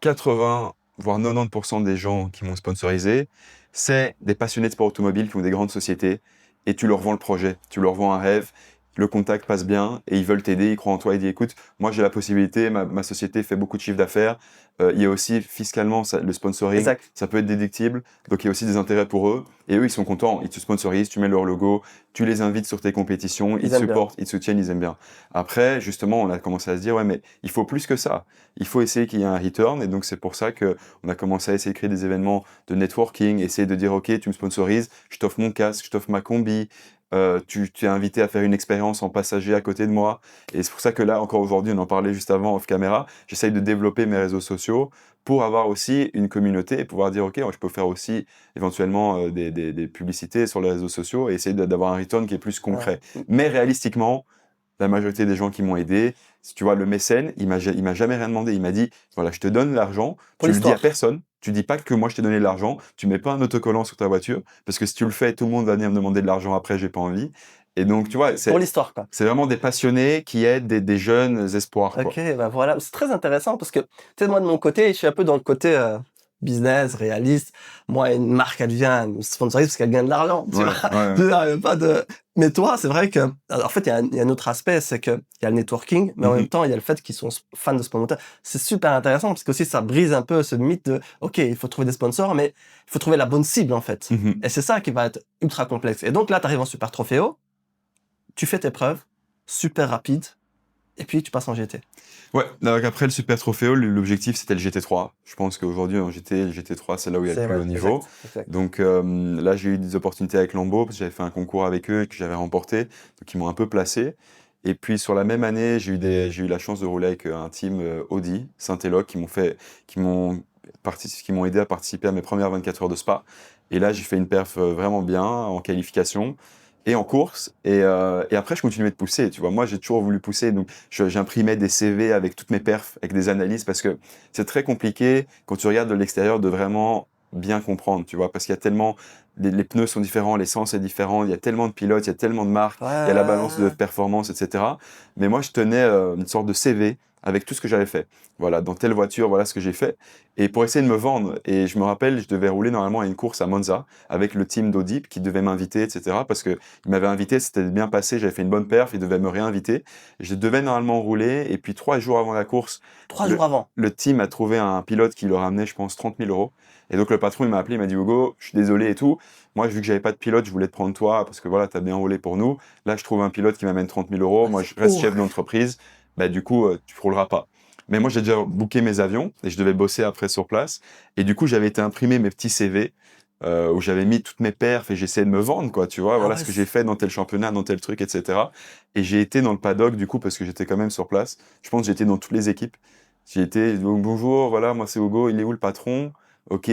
B: 80, voire 90% des gens qui m'ont sponsorisé, c'est des passionnés de sport automobile qui ont des grandes sociétés et tu leur vends le projet, tu leur vends un rêve, le contact passe bien et ils veulent t'aider, ils croient en toi, ils disent écoute, moi j'ai la possibilité, ma société fait beaucoup de chiffre d'affaires, il y a aussi fiscalement le sponsoring,
A: Exact.
B: ça peut être déductible, donc il y a aussi des intérêts pour eux et eux ils sont contents, ils te sponsorisent, tu mets leur logo, tu les invites sur tes compétitions, ils te
A: aiment bien.
B: supportent, ils te soutiennent, ils aiment bien. Après, justement, on a commencé à se dire ouais mais il faut plus que ça. Il faut essayer qu'il y ait un return et donc c'est pour ça que on a commencé à essayer de créer des événements de networking, essayer de dire ok tu me sponsorises, je t'offre mon casque, je t'offre ma combi, tu es invité à faire une expérience en passager à côté de moi et c'est pour ça que là encore aujourd'hui on en parlait juste avant off caméra, j'essaye de développer mes réseaux sociaux pour avoir aussi une communauté et pouvoir dire ok je peux faire aussi éventuellement des publicités sur les réseaux sociaux et essayer d'avoir un return qui est plus concret. Mais réalistiquement la majorité des gens qui m'ont aidé, si tu vois, le mécène, il m'a jamais rien demandé. Il m'a dit, voilà, je te donne l'argent,
A: Pour
B: tu le dis à
A: l'histoire.
B: personne, tu dis pas que moi je t'ai donné l'argent, tu mets pas un autocollant sur ta voiture, parce que si tu le fais, tout le monde va venir me demander de l'argent après, j'ai pas envie. Et donc, tu vois,
A: Pour l'histoire, quoi.
B: c'est vraiment des passionnés qui aident des jeunes espoirs, quoi.
A: Ok, bah voilà, c'est très intéressant parce que, tu sais, moi de mon côté, je suis un peu dans le côté business, réaliste. Moi, une marque, elle vient me sponsoriser parce qu'elle gagne de l'argent, tu
B: Ouais,
A: vois.
B: ouais.
A: Je veux dire, il y a pas de... Mais toi, c'est vrai que, alors, en fait, il y a un autre aspect, c'est que il y a le networking, mais en
B: Mhm.
A: même temps, il y a le fait qu'ils sont fans de ce promoteur. C'est super intéressant parce que aussi, ça brise un peu ce mythe de, ok, il faut trouver des sponsors, mais il faut trouver la bonne cible, en fait.
B: Mhm.
A: Et c'est ça qui va être ultra complexe. Et donc là, tu arrives en Super Trophéo, tu fais tes preuves, super rapide, et puis tu passes en GT.
B: Ouais, donc après le Super Trophéo, l'objectif c'était le GT3. Je pense qu'aujourd'hui en GT, le GT3 c'est là où il y a le plus haut niveau.
A: Exact.
B: Donc là j'ai eu des opportunités avec Lambeau parce que j'avais fait un concours avec eux et que j'avais remporté, donc ils m'ont un peu placé. Et puis sur la même année, j'ai eu la chance de rouler avec un team Audi, Saint-Éloque, qui m'ont aidé à participer à mes premières 24 heures de Spa. Et là j'ai fait une perf vraiment bien en qualification et en course. Et après, je continuais de pousser. Tu vois, moi, j'ai toujours voulu pousser. Donc, j'imprimais des CV avec toutes mes perfs, avec des analyses, parce que c'est très compliqué quand tu regardes de l'extérieur de vraiment bien comprendre. Tu vois, parce qu'il y a tellement les pneus sont différents, l'essence est différente. Il y a tellement de pilotes, il y a tellement de marques, il y a la balance de performance, etc. Mais moi, je tenais une sorte de CV avec tout ce que j'avais fait. Voilà, dans telle voiture, voilà ce que j'ai fait. Et pour essayer de me vendre. Et je me rappelle, je devais rouler normalement à une course à Monza avec le team d'Audi qui devait m'inviter, etc. Parce que il m'avait invité, c'était bien passé, j'avais fait une bonne perf, il devait me réinviter. Je devais normalement rouler. Et puis 3 jours avant la course,
A: 3 jours avant.
B: le team a trouvé un pilote qui leur amenait, je pense, 30 000 euros. Et donc le patron, il m'a appelé, il m'a dit Hugo, je suis désolé et tout. Moi, vu que j'avais pas de pilote, je voulais te prendre toi parce que voilà, t'as bien roulé pour nous. Là, je trouve un pilote qui m'amène 30 000 euros. Moi, je reste chef d'entreprise. Bah, du coup, tu rouleras pas. Mais moi, j'ai déjà booké mes avions et je devais bosser après sur place. Et du coup, j'avais été imprimer mes petits CV où j'avais mis toutes mes perfs et j'essayais de me vendre, quoi. Tu vois, voilà ce que j'ai fait dans tel championnat, dans tel truc, etc. Et j'ai été dans le paddock, du coup, parce que j'étais quand même sur place. Je pense que j'étais dans toutes les équipes. J'ai été, donc, bonjour, voilà, moi c'est Hugo, il est où le patron? Ok,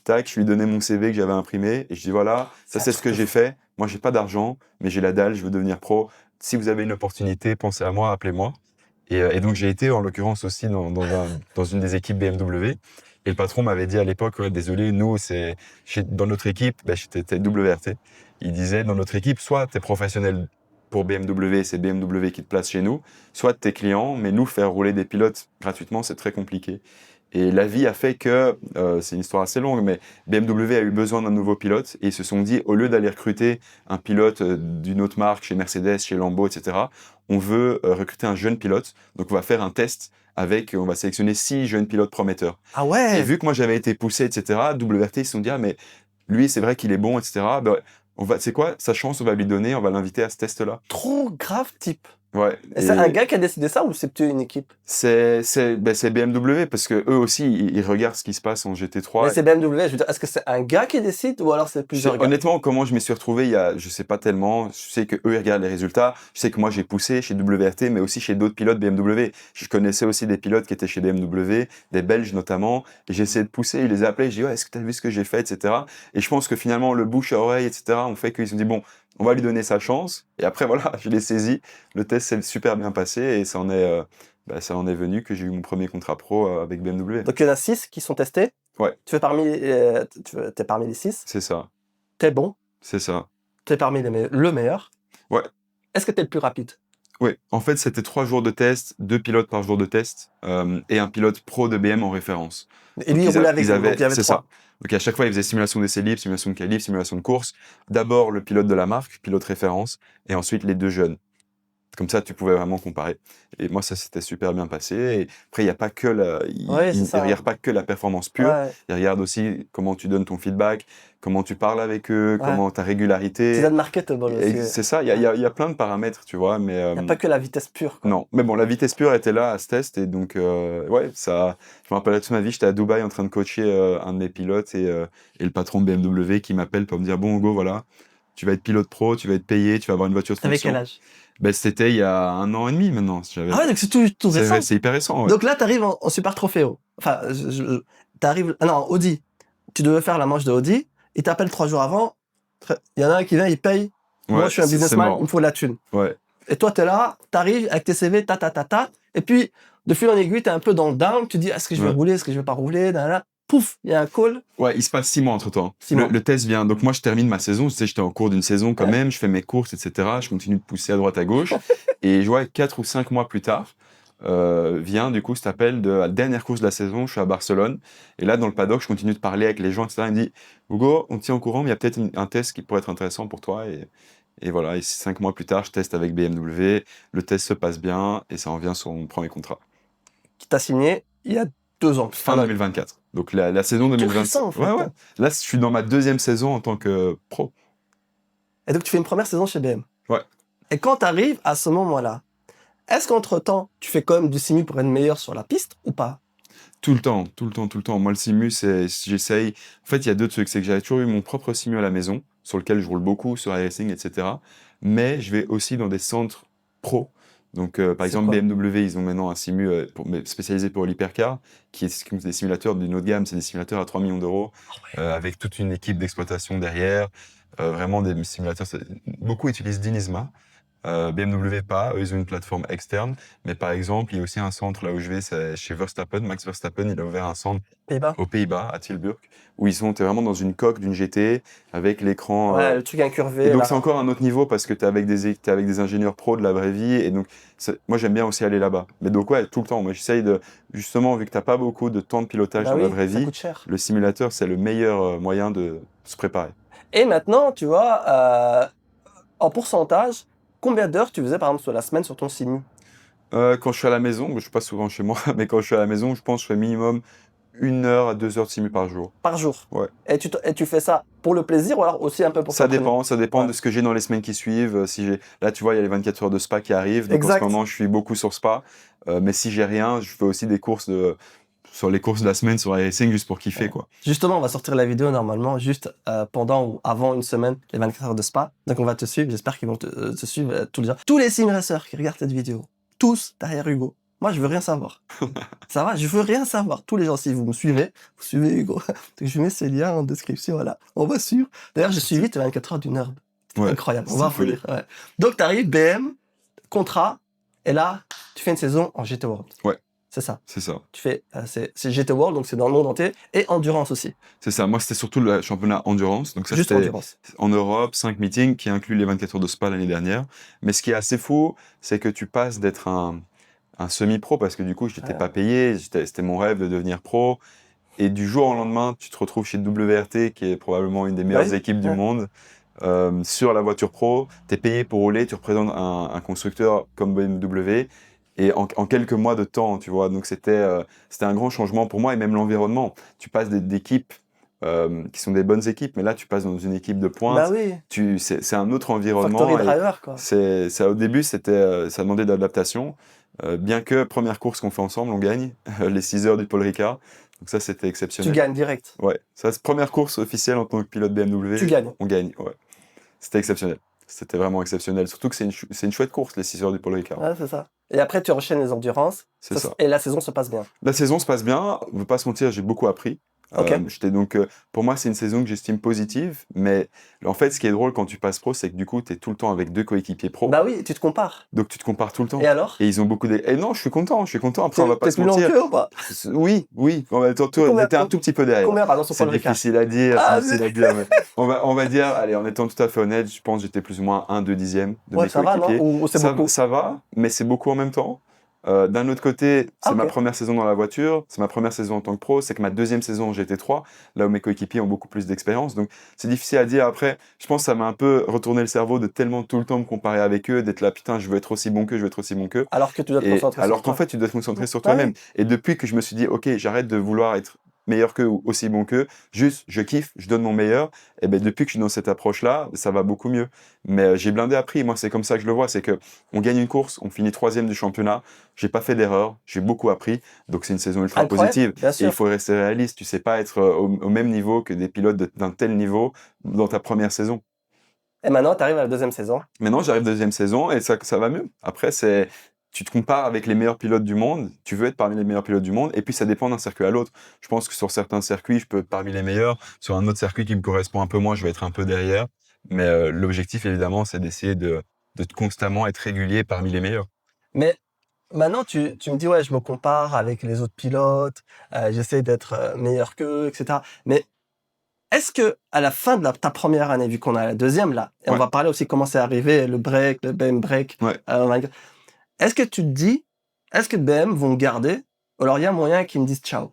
B: tac, je lui ai donné mon CV que j'avais imprimé et je dis voilà, ça c'est ce que j'ai fait. Moi j'ai pas d'argent, mais j'ai la dalle, je veux devenir pro. Si vous avez une opportunité, pensez à moi, appelez-moi. Et donc j'ai été en l'occurrence aussi dans une des équipes BMW. Et le patron m'avait dit à l'époque, ouais, désolé, nous dans notre équipe, j'étais WRT. Il disait dans notre équipe, soit t'es professionnel pour BMW, c'est BMW qui te place chez nous, soit t'es client, mais nous faire rouler des pilotes gratuitement, c'est très compliqué. Et la vie a fait que, c'est une histoire assez longue, mais BMW a eu besoin d'un nouveau pilote et ils se sont dit, au lieu d'aller recruter un pilote d'une autre marque, chez Mercedes, chez Lambo, etc., on veut recruter un jeune pilote. Donc on va faire un test on va sélectionner 6 jeunes pilotes prometteurs.
A: Ah ouais.
B: Et vu que moi j'avais été poussé, etc., WRT, ils se sont dit, ah, mais lui, c'est vrai qu'il est bon, etc., c'est quoi, sa chance, on va lui donner, on va l'inviter à ce test-là.
A: Trop grave type.
B: Ouais.
A: Et c'est un gars qui a décidé ça ou c'est plutôt une équipe?
B: C'est BMW parce que eux aussi ils regardent ce qui se passe en GT3.
A: Mais c'est BMW, je veux dire, est-ce que c'est un gars qui décide ou alors c'est plusieurs gars?
B: Honnêtement, comment je m'y suis retrouvé, je sais pas tellement. Je sais que eux ils regardent les résultats. Je sais que moi j'ai poussé chez WRT, mais aussi chez d'autres pilotes BMW. Je connaissais aussi des pilotes qui étaient chez BMW, des Belges notamment. Et j'ai essayé de pousser, je les ai appelés, j'ai dit ouais, est-ce que t'as vu ce que j'ai fait, etc. Et je pense que finalement le bouche à oreille, etc. ont fait qu'ils se sont dit bon, on va lui donner sa chance. Et après voilà, je l'ai saisi. Le test s'est super bien passé et ça en est venu que j'ai eu mon premier contrat pro avec BMW.
A: Donc il y en a 6 qui sont testés.
B: Ouais.
A: T'es parmi les 6.
B: C'est ça,
A: T'es bon.
B: c'est ça.
A: T'es parmi le meilleur.
B: Ouais.
A: Est-ce que t'es le plus rapide?
B: Oui, en fait, c'était 3 jours de test, 2 pilotes par jour de test, et un pilote pro de BM en référence.
A: Et lui, il roulait avec vous, donc il y avait
B: c'est
A: 3.
B: ça. Donc à chaque fois, il faisait simulation d'essai libre, simulation de qualif, simulation de course. D'abord le pilote de la marque, pilote référence, et ensuite les 2 jeunes. Comme ça, tu pouvais vraiment comparer. Et moi, ça s'était super bien passé. Et après, il n'y a pas que il regarde pas que la performance pure.
A: Ouais.
B: Il regarde aussi comment tu donnes ton feedback, comment tu parles avec eux,
A: Ouais.
B: comment ta régularité.
A: C'est marketable
B: Et
A: aussi.
B: c'est ça, il y a plein de paramètres, tu vois, mais...
A: Il n'y a pas que la vitesse pure, quoi.
B: Non, mais bon, la vitesse pure était là à ce test, et donc, ouais, ça... Je me rappelle toute ma vie, j'étais à Dubaï en train de coacher un de mes pilotes, et le patron de BMW qui m'appelle pour me dire « Bon, Hugo, voilà, tu vas être pilote pro, tu vas être payé, tu vas avoir une voiture de
A: T'avais
B: fonction.
A: quel âge? »
B: Ben, c'était il y a 1 an et demi maintenant.
A: Ah ouais, donc c'est tout récent.
B: C'est hyper récent, ouais.
A: Donc là, t'arrives en Super Trofeo. Enfin, t'arrives... Ah non, Audi. Tu devais faire la manche de Audi. Il t'appelle 3 jours avant. Il y en a un qui vient, il paye. Moi,
B: Ouais,
A: je suis un
B: c'est
A: businessman,
B: mort.
A: il me faut de la thune.
B: Ouais.
A: Et toi, t'es là, t'arrives avec tes CV, et puis, de fil en aiguille, t'es un peu dans le down, tu dis, est-ce que je vais
B: Ouais.
A: rouler, est-ce que je vais pas rouler, pouf, il y a un call.
B: Ouais, il se passe 6 mois entre-temps.
A: 6 mois.
B: Le test vient. Donc moi, je termine ma saison. Tu sais, j'étais en cours d'une saison quand
A: Ouais.
B: même. Je fais mes courses, etc. Je continue de pousser à droite, à gauche. Et je vois 4 ou 5 mois plus tard, vient du coup cet appel de la dernière course de la saison. Je suis à Barcelone. Et là, dans le paddock, je continue de parler avec les gens, etc. Il me dit, Hugo, on te tient au courant, mais il y a peut-être un test qui pourrait être intéressant pour toi. Et voilà. Et 5 mois plus tard, je teste avec BMW. Le test se passe bien et ça en vient sur mon premier contrat.
A: Qui t'a signé il y a 2 ans.
B: Fin 2024. Donc la saison 2025.
A: récent, en fait.
B: Ouais. Là, je suis dans ma 2e saison en tant que pro.
A: Et donc, tu fais une première saison chez BM.
B: Ouais.
A: Et quand t'arrives à ce moment-là, est-ce qu'entre-temps, tu fais quand même du simu pour être meilleur sur la piste ou pas?
B: Tout le temps. Moi, le simu, j'essaye. En fait, il y a 2 trucs. C'est que j'avais toujours eu mon propre simu à la maison, sur lequel je roule beaucoup, sur iRacing, etc. Mais je vais aussi dans des centres pro. Donc, par exemple,
A: quoi?
B: BMW, ils ont maintenant un simu spécialisé pour l'hypercar, qui est des simulateurs d'une autre gamme. C'est des simulateurs à 3 millions d'euros, avec toute une équipe d'exploitation derrière. Vraiment des simulateurs. Beaucoup utilisent Dynisma. BMW pas, eux ils ont une plateforme externe, mais par exemple il y a aussi un centre là où je vais, c'est chez Verstappen, Max Verstappen, il a ouvert un centre
A: Pays-Bas?
B: aux Pays-Bas, à Tilburg, où t'es vraiment dans une coque d'une GT avec l'écran.
A: Ouais, le truc incurvé.
B: Et donc
A: là.
B: c'est encore un autre niveau parce que t'es avec des ingénieurs pros de la vraie vie, et donc moi j'aime bien aussi aller là-bas. Mais donc ouais, tout le temps, moi j'essaye de, justement, vu que t'as pas beaucoup de temps de pilotage
A: Bah
B: dans
A: oui,
B: la vraie
A: ça
B: vie,
A: coûte cher.
B: le simulateur c'est le meilleur moyen de se préparer.
A: Et maintenant, tu vois, en pourcentage, combien d'heures tu faisais par exemple sur la semaine sur ton simu?
B: Quand je suis à la maison, je suis pas souvent chez moi, mais quand je suis à la maison, je pense que je fais minimum 1 heure à 2 heures de simu par jour.
A: Par jour?
B: Ouais.
A: Et tu fais ça pour le plaisir ou alors aussi un peu pour
B: Ça
A: t'entraîner?
B: dépend
A: Ouais.
B: de ce que j'ai dans les semaines qui suivent. Là, tu vois, il y a les 24 heures de Spa qui arrivent, donc
A: Exact.
B: en ce moment, je suis beaucoup sur Spa. Mais si j'ai rien, je fais aussi des courses sur les courses de la semaine sur iRacing juste pour kiffer, quoi.
A: Justement, on va sortir la vidéo normalement juste pendant ou avant une semaine, les 24 heures de Spa. Donc on va te suivre, j'espère qu'ils vont te suivre tous les jours. Tous les sim racers qui regardent cette vidéo, tous derrière Hugo. Moi, je veux rien savoir. Ça va, je veux rien savoir. Tous les gens, si vous me suivez, vous suivez Hugo. Donc je mets ces liens en description, voilà. On va suivre. D'ailleurs, j'ai suivi tes 24 heures du Nerd. C'était
B: Ouais,
A: incroyable. On
B: c'est
A: va
B: folie.
A: revenir. Ouais. Donc t'arrives, BM, contrat, et là, tu fais une saison en GT World.
B: Ouais.
A: C'est ça.
B: C'est ça.
A: Tu fais, c'est GT World, donc c'est dans le monde entier, et endurance aussi.
B: C'est ça. Moi, c'était surtout le championnat endurance. Donc ça,
A: Juste
B: c'était
A: endurance.
B: en Europe, 5 meetings qui incluent les 24 heures de Spa l'année dernière. Mais ce qui est assez fou, c'est que tu passes d'être un semi-pro, parce que du coup, je n'étais pas payé, c'était mon rêve de devenir pro. Et du jour au lendemain, tu te retrouves chez WRT, qui est probablement une des meilleures équipes du monde, sur la voiture pro. Tu es payé pour rouler, tu représentes un constructeur comme BMW. Et en quelques mois de temps, tu vois. Donc c'était un grand changement pour moi, et même l'environnement. Tu passes d'équipes qui sont des bonnes équipes, mais là, tu passes dans une équipe de pointe.
A: Bah oui,
B: C'est un autre environnement.
A: factory
B: Et
A: driver, quoi.
B: au début, ça demandait de l'adaptation. Bien que première course qu'on fait ensemble, on gagne les 6 heures du Paul Ricard. Donc ça, c'était
A: Tu
B: exceptionnel.
A: gagnes direct.
B: Ouais, ça, c'est première course officielle en tant que pilote BMW.
A: Tu gagnes.
B: On gagne, ouais. C'était exceptionnel. C'était vraiment exceptionnel. Surtout que c'est une chouette course, les 6 heures du Paul Ricard.
A: Ouais, c'est ça. Et après, tu enchaînes les endurances.
B: C'est ça.
A: Et la saison se passe bien.
B: La saison se passe bien. Je ne veux pas se mentir, j'ai beaucoup appris.
A: Ok.
B: Pour moi, c'est une saison que j'estime positive. Mais en fait, ce qui est drôle quand tu passes pro, c'est que du coup, tu es tout le temps avec 2 coéquipiers pro.
A: Bah oui, tu te compares.
B: Donc, tu te compares tout le temps.
A: Et alors?
B: Et ils ont beaucoup Et non, je suis content. Après, on va pas
A: T'es
B: se
A: plus lent
B: mentir.
A: qu'eux ou pas?
B: Oui. On était un tout petit peu derrière.
A: Combien, pardon, sur
B: C'est
A: Paul Ricard?
B: difficile à dire,
A: Ah,
B: mais on va dire, allez, en étant tout à fait honnête, je pense que j'étais plus ou moins 1-2 dixièmes de mes
A: ça va, non?
B: coéquipiers.
A: Ou c'est beaucoup?
B: Ça va, mais c'est beaucoup en même temps. D'un autre côté, c'est ma
A: ok.
B: première saison dans la voiture, c'est ma première saison en tant que pro, c'est que ma deuxième saison GT3, là où mes coéquipiers ont beaucoup plus d'expérience, donc c'est difficile à dire. Après, je pense que ça m'a un peu retourné le cerveau de tellement tout le temps me comparer avec eux, d'être là, putain, je veux être aussi bon qu'eux,
A: Alors que tu dois te concentrer
B: alors
A: sur
B: qu'en
A: toi.
B: fait, tu dois te concentrer sur
A: Ouais.
B: toi-même. Et depuis que je me suis dit, ok, j'arrête de vouloir être meilleur qu'eux ou aussi bon qu'eux, juste je kiffe, je donne mon meilleur, et ben depuis que je suis dans cette approche-là, ça va beaucoup mieux. Mais j'ai blindé appris, moi c'est comme ça que je le vois, c'est que on gagne une course, on finit 3e du championnat, j'ai pas fait d'erreur, j'ai beaucoup appris, donc c'est une saison ultra
A: Incroyable,
B: positive.
A: bien
B: Et
A: sûr.
B: il faut rester réaliste, tu sais pas être au même niveau que des pilotes d'un tel niveau dans ta première saison.
A: Et maintenant, tu arrives à la deuxième saison.
B: Maintenant, j'arrive deuxième saison et ça va mieux. Après, tu te compares avec les meilleurs pilotes du monde, tu veux être parmi les meilleurs pilotes du monde, et puis ça dépend d'un circuit à l'autre. Je pense que sur certains circuits, je peux être parmi les meilleurs. Sur un autre circuit qui me correspond un peu moins, je vais être un peu derrière. Mais l'objectif, évidemment, c'est d'essayer de constamment être régulier parmi les meilleurs.
A: Mais maintenant, tu me dis, ouais, je me compare avec les autres pilotes, j'essaie d'être meilleur qu'eux, etc. Mais est-ce que à la fin de ta première année, vu qu'on a la deuxième là, et on
B: Ouais.
A: va parler aussi comment c'est arrivé, le break, le BM break,
B: Ouais.
A: est-ce que tu te dis, est-ce que BM vont garder, ou alors il y a moyen qu'ils me disent ciao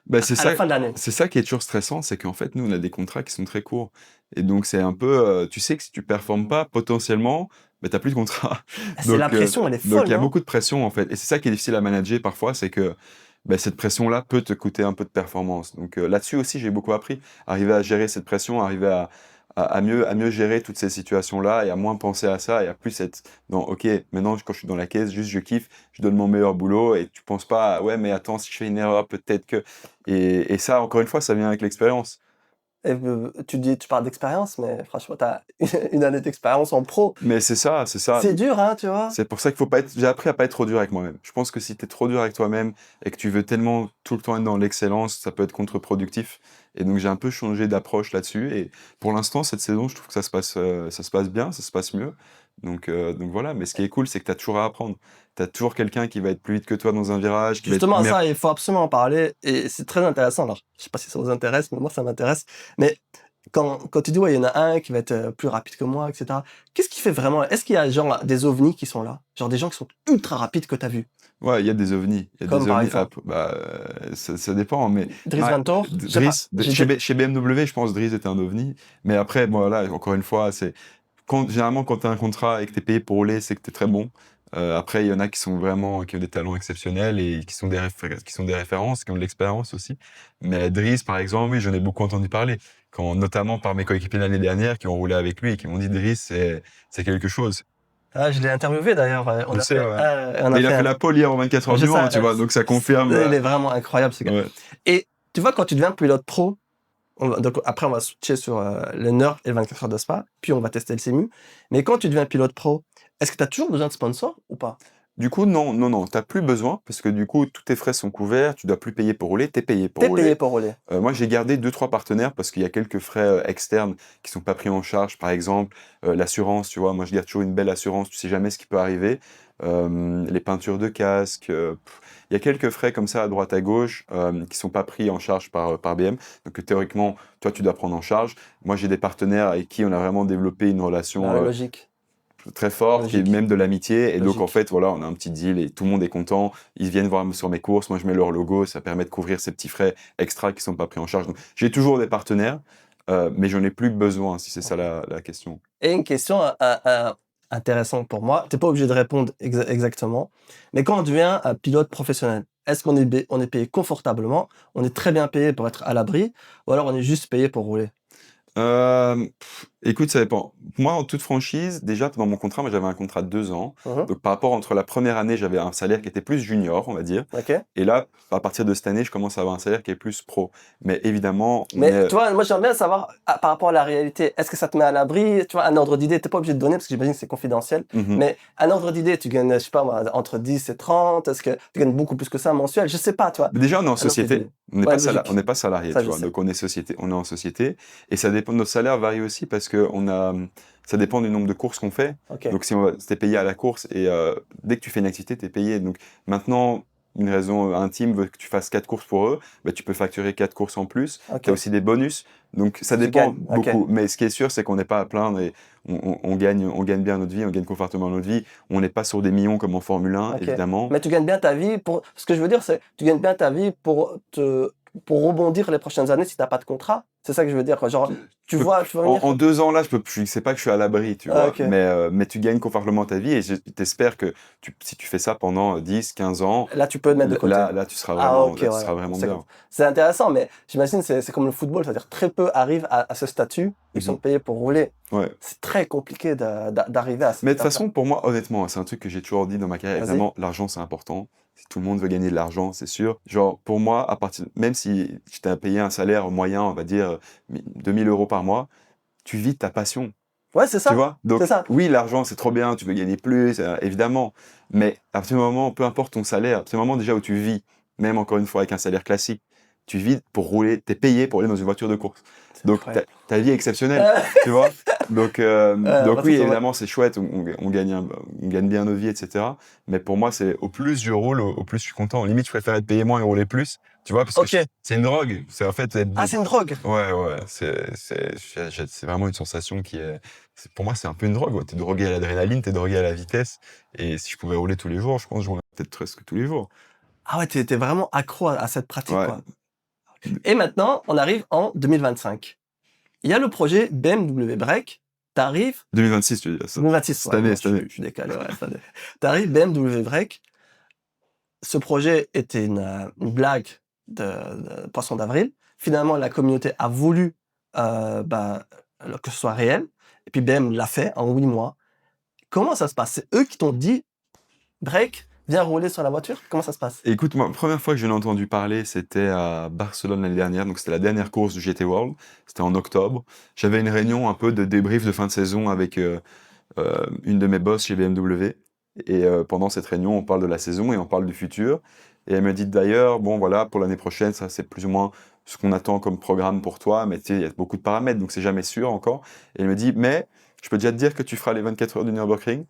B: Bah, c'est
A: à la
B: ça,
A: fin de l'année?
B: c'est ça qui est toujours stressant, c'est qu'en fait, nous, on a des contrats qui sont très courts. Et donc, c'est un peu, tu sais que si tu performes pas, potentiellement, bah, t'as plus de contrat.
A: C'est la pression, elle est
B: Donc,
A: folle,
B: il y a
A: non?
B: beaucoup de pression, en fait. Et c'est ça qui est difficile à manager parfois, c'est que bah, cette pression-là peut te coûter un peu de performance. Donc, là-dessus aussi, j'ai beaucoup appris. Arriver à gérer cette pression, arriver à mieux gérer toutes ces situations-là et à moins penser à ça et à plus être dans, ok, maintenant, quand je suis dans la caisse, juste je kiffe, je donne mon meilleur boulot et tu penses pas, ouais, mais attends, si je fais une erreur, peut-être que. Et ça, encore une fois, ça vient avec l'expérience.
A: Et, tu parles d'expérience, mais franchement, tu as une année d'expérience en pro.
B: Mais c'est ça.
A: C'est dur, hein, tu vois?
B: C'est pour ça qu'il faut pas être. J'ai appris à pas être trop dur avec moi-même. Je pense que si tu es trop dur avec toi-même et que tu veux tellement tout le temps être dans l'excellence, ça peut être contre-productif. Et donc j'ai un peu changé d'approche là-dessus. Et pour l'instant, cette saison, je trouve que ça se passe bien, ça se passe mieux. Donc voilà. Mais ce qui est cool, c'est que tu as toujours à apprendre. Tu as toujours quelqu'un qui va être plus vite que toi dans un virage.
A: Justement, ça, il faut absolument en parler. Et c'est très intéressant. Alors, je sais pas si ça vous intéresse, mais moi, ça m'intéresse. Mais quand tu dis, ouais, il y en a un qui va être plus rapide que moi, etc. Qu'est-ce qui fait vraiment? Est-ce qu'il y a genre des ovnis qui sont là? Genre des gens qui sont ultra rapides que tu as vu?
B: Ouais, il y a des ovnis. Il y a
A: Comme
B: des
A: par
B: ovnis.
A: exemple?
B: Ça dépend, mais
A: Dries
B: ouais,
A: Vanthoor? Je sais pas.
B: chez BMW, je pense que Dries était un ovni. Mais après, voilà, encore une fois, généralement, quand tu as un contrat et que tu es payé pour rouler, c'est que tu es très bon. Après, il y en a qui ont des talents exceptionnels et qui sont des références, qui ont de l'expérience aussi. Mais Dries, par exemple, oui, j'en ai beaucoup entendu parler. Notamment par mes coéquipiers l'année dernière qui ont roulé avec lui et qui m'ont dit Dries, c'est quelque chose.
A: Ah, je l'ai interviewé d'ailleurs. On
B: Je
A: a
B: sais,
A: fait,
B: ouais. Il a fait la pole hier en 24 heures
A: Je
B: du Mans,
A: sais,
B: tu vois, donc ça confirme.
A: Il est vraiment incroyable, ce gars.
B: Ouais.
A: Et tu vois, quand tu deviens pilote pro, donc après, on va switcher sur le Nord et le 24 heures de Spa, puis on va tester le Simu. Mais quand tu deviens pilote pro, est-ce que tu as toujours besoin de sponsors ou pas?
B: Du coup, non, t'as plus besoin, parce que du coup, tous tes frais sont couverts, tu dois plus payer pour rouler, t'es payé pour
A: T'es
B: rouler.
A: payé pour rouler.
B: Moi, j'ai gardé 2-3 partenaires parce qu'il y a quelques frais externes qui sont pas pris en charge. Par exemple, l'assurance, tu vois, moi, je garde toujours une belle assurance, tu sais jamais ce qui peut arriver. Les peintures de casque, il y a quelques frais comme ça à droite à gauche qui sont pas pris en charge par BM. Donc théoriquement, toi, tu dois prendre en charge. Moi, j'ai des partenaires avec qui on a vraiment développé une relation
A: Logique.
B: très forte, qui est
A: Logique.
B: même de l'amitié. Et donc,
A: Logique.
B: en fait, voilà, on a un petit deal et tout le monde est content. Ils viennent voir sur mes courses. Moi, je mets leur logo. Ça permet de couvrir ces petits frais extra qui sont pas pris en charge. Donc, j'ai toujours des partenaires, mais j'en ai plus besoin, si c'est ça la question.
A: Et une question intéressante pour moi, tu n'es pas obligé de répondre exactement, mais quand on devient un pilote professionnel, Est-ce on est payé confortablement, on est très bien payé pour être à l'abri, ou alors on est juste payé pour rouler?
B: Écoute, ça dépend. Moi, en toute franchise, déjà, dans mon contrat, moi, j'avais un contrat de 2 ans.
A: Mmh.
B: Donc, par rapport entre la première année, j'avais un salaire qui était plus junior, on va dire.
A: OK.
B: Et là, à partir de cette année, je commence à avoir un salaire qui est plus pro. Mais évidemment, on
A: Mais
B: est...
A: tu vois, moi j'aimerais bien savoir, par rapport à la réalité, est-ce que ça te met à l'abri? Tu vois, un ordre d'idée, t'es pas obligé de donner parce que j'imagine que c'est confidentiel.
B: Mhm.
A: Mais un ordre d'idée, tu gagnes, je sais pas moi, entre 10 et 30, est-ce que tu gagnes beaucoup plus que ça mensuel? Je sais pas, tu vois.
B: Mais déjà, on est en
A: Un ordre
B: société.
A: d'idée.
B: On n'est
A: Ouais,
B: pas,
A: logique.
B: on n'est pas salarié,
A: Ça,
B: tu
A: je
B: vois.
A: sais.
B: Donc, on est société. On est en société. Et ça dépend, notre salaire varie aussi parce que ça dépend du nombre de courses qu'on fait.
A: OK.
B: Donc, si t'es payé à la course et dès que tu fais une activité, t'es payé. Donc, maintenant, une raison intime veut que tu fasses 4 courses pour eux, bah, tu peux facturer 4 courses en plus.
A: OK.
B: Tu as aussi des bonus. Donc, ça
A: Tu
B: dépend
A: gagnes, OK.
B: beaucoup. Mais ce qui est sûr, c'est qu'on n'est pas à plaindre et on gagne bien notre vie, on gagne confortablement notre vie. On n'est pas sur des millions comme en Formule 1,
A: OK.
B: évidemment.
A: Mais tu gagnes bien ta vie pour. Ce que je veux dire, c'est tu gagnes bien ta vie pour rebondir les prochaines années si t'as pas de contrat. C'est ça que je veux dire, quoi. Genre, tu
B: peux-
A: vois venir.
B: En 2 ans, là, je sais pas que je suis à l'abri, tu vois.
A: OK.
B: Mais tu gagnes confortablement ta vie et t'espère que si tu fais ça pendant 10, 15 ans,
A: Là, tu peux le mettre de côté.
B: là, tu seras
A: Ah,
B: vraiment,
A: OK,
B: là, tu
A: ouais.
B: seras vraiment
A: C'est
B: bien.
A: c'est intéressant, mais j'imagine c'est comme le football, c'est-à-dire très peu arrivent à ce statut, ils sont
B: Mhm.
A: payés pour rouler.
B: Ouais.
A: C'est très compliqué d'arriver à cette
B: Mais de toute
A: étape-là.
B: façon, pour moi, honnêtement, c'est un truc que j'ai toujours dit dans ma carrière.
A: Vas-y.
B: Évidemment, l'argent, c'est important. Si tout le monde veut gagner de l'argent, c'est sûr. Genre, pour moi, même si tu t'as payé un salaire moyen, on va dire 2000 euros par mois, tu vis de ta passion.
A: Ouais, c'est
B: Tu
A: ça.
B: vois? Donc,
A: C'est ça.
B: oui, l'argent, c'est trop bien, tu veux gagner plus, évidemment. Mais à partir du moment, peu importe ton salaire, à partir du moment déjà où tu vis, même encore une fois avec un salaire classique, tu vis pour rouler, t'es payé pour aller dans une voiture de course. Donc,
A: incroyable.
B: ta vie est exceptionnelle, tu vois? Donc,
A: Bah,
B: oui,
A: c'est vrai.
B: évidemment, c'est chouette, on gagne bien nos vies, etc. Mais pour moi, c'est au plus je roule, au plus je suis content. Limite, je préfère être payé moins et rouler plus, tu vois? Parce que
A: OK.
B: c'est une drogue. C'est en fait
A: Ah, c'est une drogue.
B: Ouais, c'est vraiment une sensation pour moi, c'est un peu une drogue. Ouais. T'es drogué à l'adrénaline, t'es drogué à la vitesse. Et si je pouvais rouler tous les jours, je pense que je roulerais peut-être presque tous les jours.
A: Ah ouais, t'es vraiment accro à cette pratique,
B: Ouais.
A: quoi. Et maintenant, on arrive en 2025. Il y a le projet BMW Break. T'arrives
B: 2026, tu veux dire ça.
A: 2026.
B: Cette année, cette année.
A: Je suis décalé, ouais, cette année. T'arrives BMW Break. Ce projet était une blague de Poisson d'avril. Finalement, la communauté a voulu que ce soit réel. Et puis BM l'a fait en 8 mois. Comment ça se passe? C'est eux qui t'ont dit, Break, viens rouler sur la voiture? Comment ça se passe?
B: Écoute, moi, la première fois que j'en ai entendu parler, c'était à Barcelone l'année dernière. Donc, c'était la dernière course du GT World. C'était en octobre. J'avais une réunion un peu de débrief de fin de saison avec une de mes boss chez BMW. Et pendant cette réunion, on parle de la saison et on parle du futur. Et elle me dit d'ailleurs, bon voilà, pour l'année prochaine, ça c'est plus ou moins ce qu'on attend comme programme pour toi, mais tu sais, il y a beaucoup de paramètres, donc c'est jamais sûr encore. Et elle me dit, mais je peux déjà te dire que tu feras les 24 heures du Nürburgring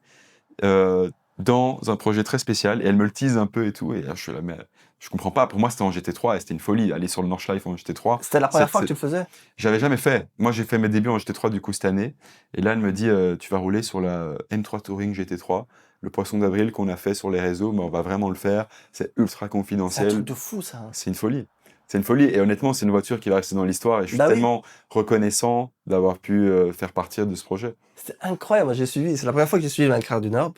B: dans un projet très spécial. Et elle me le tease un peu et tout. Et là, je suis là, mais je comprends pas. Pour moi, c'était en GT3 et c'était une folie. Aller sur le Nordschleife en GT3.
A: C'était la première fois que tu le faisais?
B: J'avais jamais fait. Moi, j'ai fait mes débuts en GT3 du coup cette année. Et là, elle me dit, tu vas rouler sur la M3 Touring GT3, le poisson d'avril qu'on a fait sur les réseaux, mais on va vraiment le faire. C'est ultra
A: C'est un
B: confidentiel.
A: truc de fou, ça.
B: C'est une folie. C'est une folie. Et honnêtement, c'est une voiture qui va rester dans l'histoire. Et je suis
A: Bah oui.
B: tellement reconnaissant d'avoir pu faire partir de ce projet.
A: C'était incroyable. Moi, j'ai suivi. C'est la première fois que j'ai suivi 24 du Nord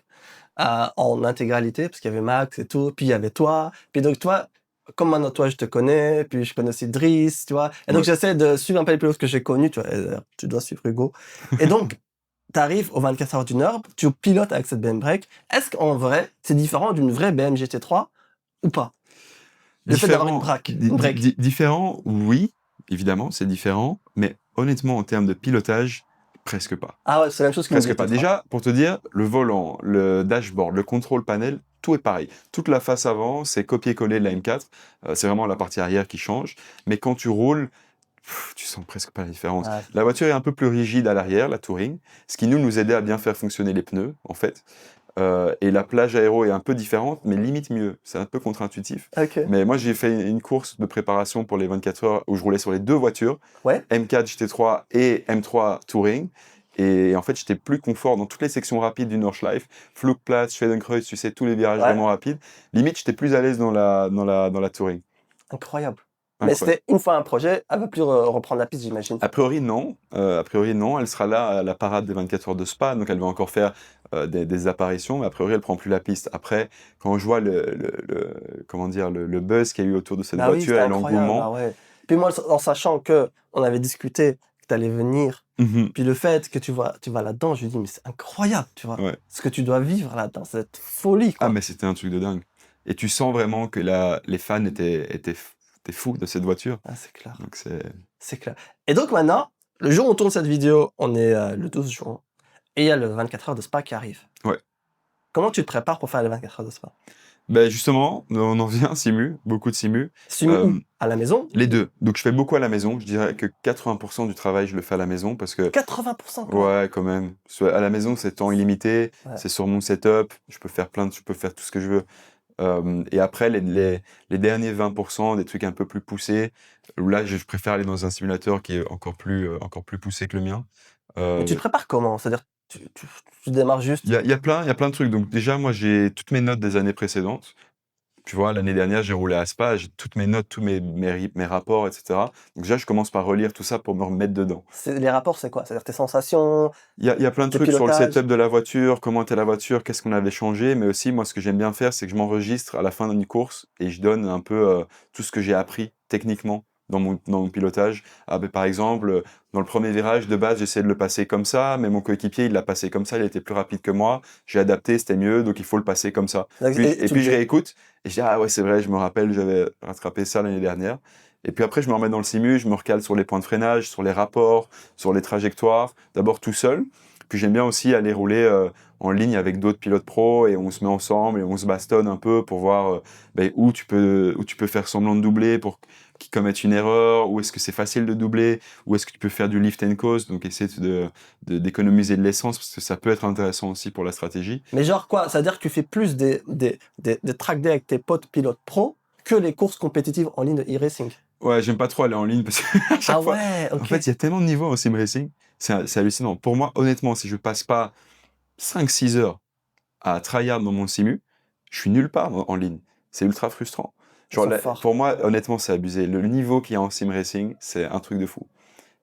A: en intégralité, parce qu'il y avait Max et tout. Puis il y avait toi. Puis donc, toi, comme maintenant, toi, je te connais. Puis je connais aussi Driss, tu vois. Et donc,
B: Ouais.
A: j'essaie de suivre un peu les pilotes que j'ai connus, tu vois. Et d'ailleurs, tu dois suivre Hugo. Et donc, tu arrives aux 24 heures du Nord, tu pilotes avec cette BM Break. Est-ce qu'en vrai, c'est différent d'une vraie BM GT3 ou pas? Le fait d'avoir une break.
B: Différent, oui, évidemment, c'est différent. Mais honnêtement, en termes de pilotage, presque pas.
A: Ah ouais, c'est la même chose qu'une
B: Presque pas.
A: GT3.
B: Déjà, pour te dire, le volant, le dashboard, le contrôle panel, tout est pareil. Toute la face avant, c'est copier-coller de la M4. C'est vraiment la partie arrière qui change. Mais quand tu roules, tu sens presque pas la différence.
A: Ouais.
B: La voiture est un peu plus rigide à l'arrière, la Touring, ce qui nous aidait à bien faire fonctionner les pneus, en fait. Et la plage aéro est un peu différente, mais limite mieux. C'est un peu contre-intuitif.
A: Ok.
B: Mais moi, j'ai fait une course de préparation pour les 24 heures où je roulais sur les deux voitures,
A: Ouais.
B: M4 GT3 et M3 Touring. Et en fait, j'étais plus confort dans toutes les sections rapides du Nordschleife, Flugplatz, Schwedenkreuz, tu sais, tous les virages
A: Ouais.
B: vraiment rapides. Limite, j'étais plus à l'aise dans la Touring.
A: Incroyable. Mais
B: Incroyable.
A: c'était une fois un projet, elle va plus reprendre la piste, j'imagine.
B: A priori, non. Elle sera là à la parade des 24 heures de Spa, donc elle va encore faire des apparitions, mais a priori, elle prend plus la piste. Après, quand je vois comment dire, le buzz qu'il y a eu autour de cette
A: Bah oui,
B: voiture
A: c'était
B: et
A: incroyable,
B: l'engouement.
A: bah ouais. Puis moi, en sachant que on avait discuté que tu allais venir,
B: Mhm.
A: puis le fait que tu vas là-dedans, je me dis, mais c'est incroyable, tu vois.
B: Ouais.
A: Ce que tu dois vivre là-dedans, c'est cette folie,
B: Ah,
A: quoi.
B: mais c'était un truc de dingue. Et tu sens vraiment que les fans étaient fous de cette voiture.
A: Ah, c'est clair,
B: Donc
A: c'est clair. Et donc maintenant, le jour où on tourne cette vidéo, on est le 12 juin, et il y a le 24 heures de Spa qui arrive.
B: Ouais.
A: Comment tu te prépares pour faire les 24 heures de Spa?
B: Ben justement, on en vient, simu, beaucoup de simu.
A: Simu où? À la maison?
B: Les deux. Donc je fais beaucoup à la maison. Je dirais que 80% du travail, je le fais à la maison parce que
A: 80% quand même.
B: ouais, quand même. À la maison, c'est temps illimité.
A: Ouais.
B: C'est sur mon setup. Je peux faire je peux faire tout ce que je veux. Et après, les derniers 20%, des trucs un peu plus poussés, où là, je préfère aller dans un simulateur qui est encore plus poussé que le mien.
A: Mais tu te prépares comment? C'est-à-dire, tu démarres juste.
B: Il y a plein de trucs. Donc déjà, moi, j'ai toutes mes notes des années précédentes. Tu vois, l'année dernière, j'ai roulé à Spa, j'ai toutes mes notes, tous mes rapports, etc. Donc déjà, je commence par relire tout ça pour me remettre dedans.
A: Les rapports, c'est quoi? C'est-à-dire tes sensations?
B: Il y a plein de
A: Le
B: trucs sur le
A: pilotage.
B: setup de la voiture, comment était la voiture, qu'est-ce qu'on avait changé, mais aussi, moi, ce que j'aime bien faire, c'est que je m'enregistre à la fin d'une course et je donne un peu tout ce que j'ai appris techniquement dans mon pilotage. Ah, ben, par exemple, dans le premier virage, de base, j'essayais de le passer comme ça, mais mon coéquipier, il l'a passé comme ça, il était plus rapide que moi. J'ai adapté, c'était mieux, donc il faut le passer comme ça. Puis je réécoute et je dis, ah ouais, c'est vrai, je me rappelle, j'avais rattrapé ça l'année dernière. Et puis après, je me remets dans le simu, je me recale sur les points de freinage, sur les rapports, sur les trajectoires, d'abord tout seul. Puis j'aime bien aussi aller rouler en ligne avec d'autres pilotes pros et on se met ensemble et on se bastonne un peu pour voir où tu peux faire semblant de doubler pour qu'ils commettent une erreur, où est-ce que c'est facile de doubler, où est-ce que tu peux faire du lift and coast, donc essayer d'économiser de l'essence parce que ça peut être intéressant aussi pour la stratégie.
A: Mais genre quoi? C'est-à-dire que tu fais plus des track days avec tes potes pilotes pro que les courses compétitives en ligne de e-racing?
B: Ouais, j'aime pas trop aller en ligne parce que à chaque fois,
A: ouais, ok.
B: en fait, il y a tellement de niveaux en sim racing, c'est hallucinant. Pour moi, honnêtement, si je passe pas 5-6 heures à tryhard dans mon simu, je suis nulle part en ligne. C'est ultra frustrant. Genre, pour moi, honnêtement, c'est abusé. Le niveau qu'il y a en sim racing, c'est un truc de fou.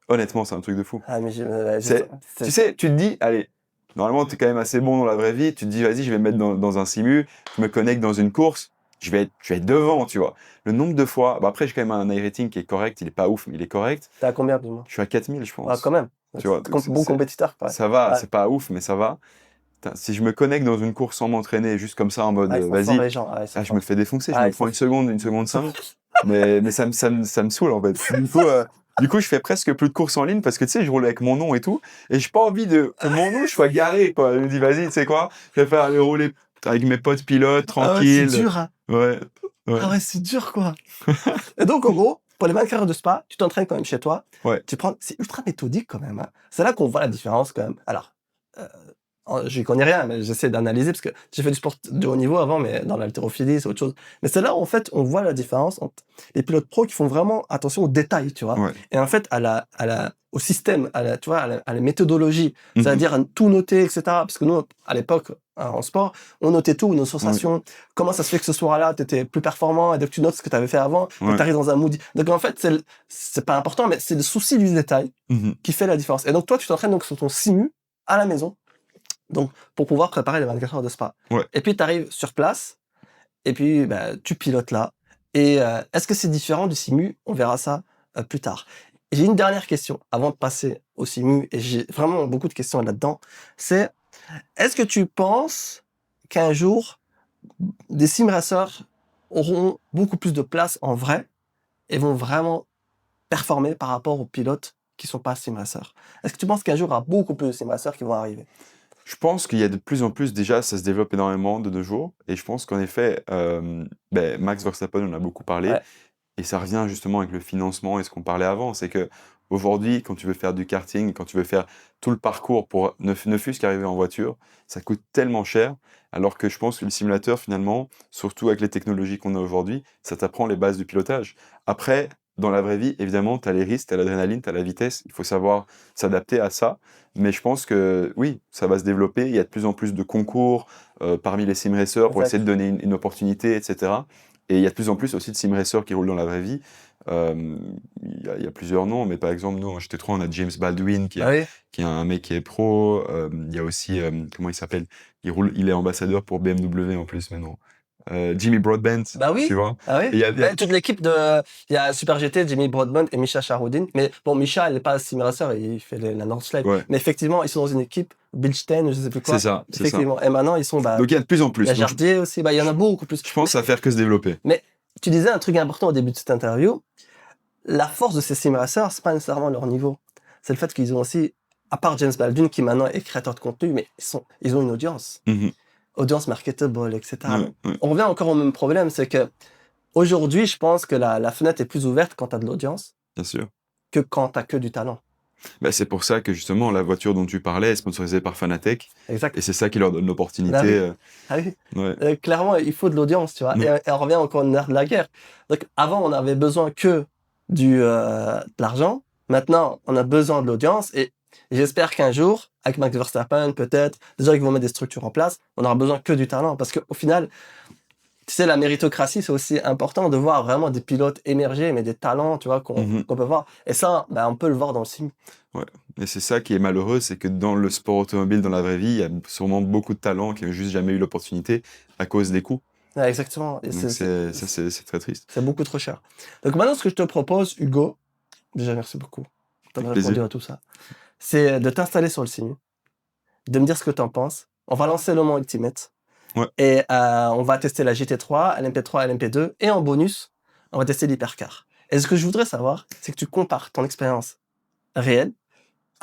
B: Honnêtement, c'est un truc de fou.
A: Ah, mais
B: Tu sais, tu te dis, allez, normalement, tu es quand même assez bon dans la vraie vie. Tu te dis, vas-y, je vais me mettre dans un simu, je me connecte dans une course, je vais être devant, tu vois. Le nombre de fois, après, j'ai quand même un iRating qui est correct, il est pas ouf, mais il est correct.
A: T'es à combien, dis-moi?
B: Je suis à 4000, je pense.
A: Ah, quand même.
B: Tu vois,
A: Bon compétiteur, quoi.
B: ça va,
A: Ouais.
B: c'est pas ouf, mais ça va. Putain, si je me connecte dans une course sans m'entraîner, juste comme ça, en mode,
A: Ils sont
B: vas-y,
A: forts, les gens. Ouais, ils sont
B: je me fais défoncer, je
A: Ah,
B: me
A: ils
B: prends
A: sont-
B: une seconde 5, mais ça me saoule, en fait. Du coup, je fais presque plus de courses en ligne parce que, tu sais, je roule avec mon nom et tout, et j'ai pas envie que mon nom soit garé, quoi. Je me dis, vas-y, tu sais quoi, je préfère aller rouler avec mes potes pilotes, tranquille.
A: Ah ouais, c'est dur, hein.
B: Ouais.
A: Ah ouais, c'est dur, quoi. Et donc, en gros, pour les 24 heures de Spa, tu t'entraînes quand même chez toi.
B: Ouais.
A: C'est ultra méthodique, quand même, hein. C'est là qu'on voit la différence, quand même. Alors, j'y connais rien, mais j'essaie d'analyser parce que j'ai fait du sport de haut niveau avant, mais dans l'haltérophilie, c'est autre chose. Mais c'est là où, en fait, on voit la différence entre les pilotes pros qui font vraiment attention aux détails, tu vois.
B: Ouais.
A: Et en fait, au système, tu vois, à la méthodologie.
B: Mhm.
A: C'est-à-dire à tout noter, etc. Parce que nous, à l'époque, en sport, on notait tout, nos sensations, comment ça se fait que ce soir-là, tu étais plus performant, et dès que tu notes ce que tu avais fait avant,
B: Ouais.
A: tu arrives dans un mood. Donc en fait, c'est pas important, mais c'est le souci du détail
B: Mhm.
A: qui fait la différence. Et donc toi, tu t'entraînes donc sur ton simu à la maison, donc pour pouvoir préparer les 24 heures de Spa.
B: Ouais.
A: Et puis tu arrives sur place, et puis bah, tu pilotes là. Et est-ce que c'est différent du simu? On verra ça plus tard. Et j'ai une dernière question avant de passer au simu, et j'ai vraiment beaucoup de questions là-dedans. C'est, est-ce que tu penses qu'un jour, des sim racers auront beaucoup plus de place en vrai et vont vraiment performer par rapport aux pilotes qui sont pas sim racers? Est-ce que tu penses qu'un jour, il y aura beaucoup plus de sim racers qui vont arriver?
B: Je pense qu'il y a de plus en plus, déjà, ça se développe énormément de nos jours. Et je pense qu'en effet, Max Verstappen, on en a beaucoup parlé.
A: Ouais.
B: Et ça revient justement avec le financement et ce qu'on parlait avant. C'est que aujourd'hui, quand tu veux faire du karting, quand tu veux faire tout le parcours pour ne fût-ce qu'arriver en voiture, ça coûte tellement cher. Alors que je pense que le simulateur, finalement, surtout avec les technologies qu'on a aujourd'hui, ça t'apprend les bases du pilotage. Après, dans la vraie vie, évidemment, tu as les risques, tu as l'adrénaline, tu as la vitesse. Il faut savoir s'adapter à ça. Mais je pense que oui, ça va se développer. Il y a de plus en plus de concours parmi les sim racers pour
A: Exact.
B: essayer de donner une opportunité, etc. Et il y a de plus en plus aussi de sim racers qui roulent dans la vraie vie. Il y a plusieurs noms, mais par exemple, nous, en GT3, on a James Baldwin,
A: Ah oui.
B: qui est un mec qui est pro. Il y a aussi, comment il s'appelle? Il est ambassadeur pour BMW en plus maintenant. Jimmy Broadbent,
A: Bah oui.
B: tu vois?
A: Ah oui.
B: Et il y a-
A: Toute l'équipe de. Il y a Super GT, Jimmy Broadbent et Misha Sharoudine. Mais bon, Misha, il n'est pas sim racer, il fait la Nordschleife.
B: Ouais.
A: Mais effectivement, ils sont dans une équipe, Bilstein, je sais plus quoi.
B: C'est ça, c'est ça.
A: Effectivement. Et maintenant, ils sont. Bah,
B: Donc il y a de plus en
A: il
B: plus.
A: y a
B: Donc,
A: Jardier aussi. Bah, il y en a beaucoup plus.
B: je pense que ça va faire que se développer.
A: Mais tu disais un truc important au début de cette interview. La force de ces sim racers, c'est pas nécessairement leur niveau. C'est le fait qu'ils ont aussi, à part James Baldwin, qui maintenant est créateur de contenu, mais ils ont une audience.
B: Mhm.
A: Audience marketable, etc.
B: Ouais.
A: On revient encore au même problème, c'est que aujourd'hui, je pense que la fenêtre est plus ouverte quand tu as de l'audience
B: Bien sûr.
A: que quand tu que du talent.
B: Bah, c'est pour ça que justement, la voiture dont tu parlais est sponsorisée par Fanatec.
A: Exact.
B: Et c'est ça qui leur donne l'opportunité.
A: Bah oui. Ah oui.
B: Ouais.
A: Clairement, il faut de l'audience, tu vois.
B: Mm.
A: Et on revient encore au nerf de la guerre. Donc, avant, on avait besoin que de l'argent. Maintenant, on a besoin de l'audience. Et j'espère qu'un jour, avec Max Verstappen, peut-être, des gens qui vont mettre des structures en place, on aura besoin que du talent. Parce qu'au final, tu sais, la méritocratie, c'est aussi important de voir vraiment des pilotes émerger, mais des talents, tu vois, qu'on peut voir. Et ça, bah, on peut le voir dans le sim.
B: Ouais. Et c'est ça qui est malheureux, c'est que dans le sport automobile, dans la vraie vie, il y a sûrement beaucoup de talents qui n'ont juste jamais eu l'opportunité à cause des coûts.
A: Ouais, exactement. Et
B: Donc c'est très triste.
A: c'est beaucoup trop cher. Donc maintenant, ce que je te propose, Hugo, déjà merci beaucoup d'avoir
B: Avec
A: répondu
B: plaisir.
A: à tout ça, c'est de t'installer sur le sim, de me dire ce que tu en penses. On va lancer le Mans Ultimate.
B: Ouais.
A: Et on va tester la GT3, LMP3, LMP2. Et en bonus, on va tester l'hypercar. Et ce que je voudrais savoir, c'est que tu compares ton expérience réelle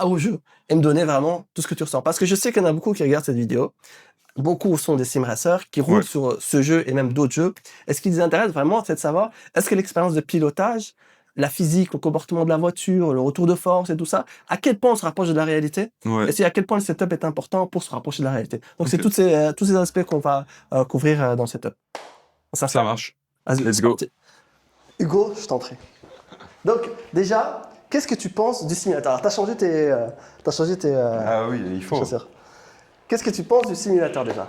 A: au jeu et me donner vraiment tout ce que tu ressens. Parce que je sais qu'il y en a beaucoup qui regardent cette vidéo. Beaucoup sont des sim racers qui roulent
B: Ouais.
A: sur ce jeu et même d'autres jeux. Et ce qui les intéresse vraiment, c'est de savoir est-ce que l'expérience de pilotage, la physique, le comportement de la voiture, le retour de force et tout ça, à quel point on se rapproche de la réalité
B: Ouais.
A: et c'est à quel point le setup est important pour se rapprocher de la réalité. Donc c'est
B: Ok.
A: tous ces aspects qu'on va couvrir dans le setup.
B: Ça marche.
A: Vas-y,
B: Let's
A: c'est
B: go.
A: parti. Hugo, je t'en prie. Donc déjà, qu'est-ce que tu penses du simulateur? Alors, t'as changé tes
B: Ah oui, il faut.
A: chaussures. Qu'est-ce que tu penses du simulateur déjà?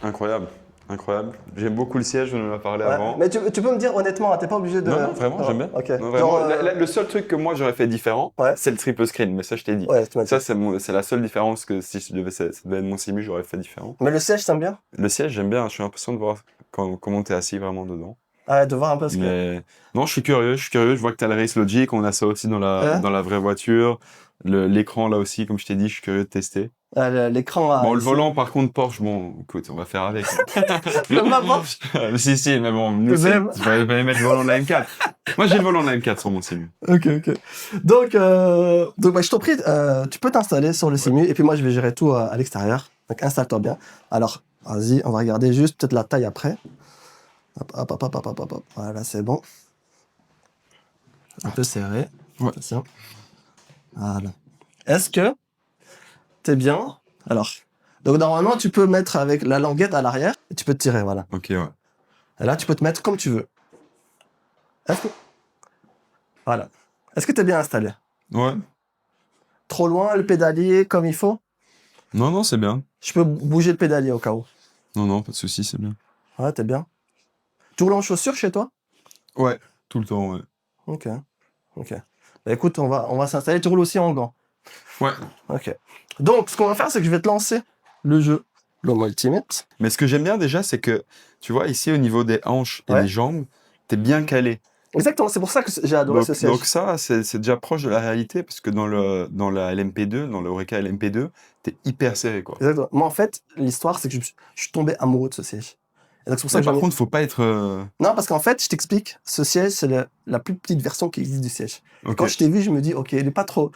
B: Incroyable. Incroyable. J'aime beaucoup le siège, on en a parlé
A: Ouais.
B: avant.
A: Mais tu peux me dire honnêtement, t'es pas obligé de...
B: Non, vraiment, j'aime bien.
A: Ok.
B: Non, vraiment.
A: Genre,
B: Le seul truc que moi j'aurais fait différent,
A: Ouais.
B: c'est le triple screen, mais ça je t'ai dit.
A: Ouais, tu m'as dit.
B: Ça, c'est la seule différence que si ça devait être mon simu, j'aurais fait différent.
A: Mais le siège, t'aimes bien?
B: Le siège, j'aime bien, je suis impatient de voir comment t'es assis vraiment dedans.
A: Ah, de voir un peu ce que...
B: Mais non, je suis curieux, je vois que t'as le Race Logic, on a ça aussi dans la vraie voiture. L'écran là aussi, comme je t'ai dit, je suis curieux de tester.
A: L'écran...
B: Bon, le
A: ici.
B: volant par contre, Porsche, bon, écoute, on va faire avec.
A: Même pas Porsche.
B: Si, mais bon, nous,
A: Même.
B: tu vas mettre le volant de la M4. Moi, j'ai le volant de la M4 sur mon simu.
A: Ok. Donc bah, je t'en prie, tu peux t'installer sur le simu et puis moi je vais gérer tout à l'extérieur. Donc installe-toi bien. Alors, vas-y, on va regarder juste peut-être la taille après. Hop. Voilà, c'est bon. Un peu serré.
B: Ouais.
A: Attention. Voilà. Est-ce que t'es bien? Alors, donc normalement tu peux mettre avec la languette à l'arrière et tu peux te tirer, voilà.
B: Ok, ouais.
A: Et là, tu peux te mettre comme tu veux. Voilà. Est-ce que t'es bien installé?
B: Ouais.
A: Trop loin, le pédalier comme il faut?
B: Non, c'est bien.
A: Je peux bouger le pédalier au cas où.
B: Non, pas de soucis, c'est bien.
A: Ouais, t'es bien. Tu roules en chaussures chez toi?
B: Ouais, tout le temps, ouais.
A: Ok. Bah, écoute, on va s'installer. Tu roules aussi en gants?
B: Ouais.
A: Ok. Donc, ce qu'on va faire, c'est que je vais te lancer le jeu, le Mans Ultimate.
B: Mais ce que j'aime bien déjà, c'est que, tu vois, ici, au niveau des hanches et
A: Ouais.
B: des jambes, t'es bien calé.
A: Exactement, c'est pour ça que j'ai adoré ce siège.
B: Donc ça, c'est déjà proche de la réalité, parce que dans la LMP2, dans le Oreca LMP2, t'es hyper serré, quoi.
A: Exactement. Moi, en fait, l'histoire, c'est que je suis tombé amoureux de ce siège. Et donc, c'est pour ça
B: Ça,
A: que
B: par
A: j'en ai-
B: contre, faut pas être...
A: Non, parce qu'en fait, je t'explique, ce siège, c'est la plus petite version qui existe du siège.
B: ok.
A: Quand je t'ai vu, je me dis, ok, il est pas trop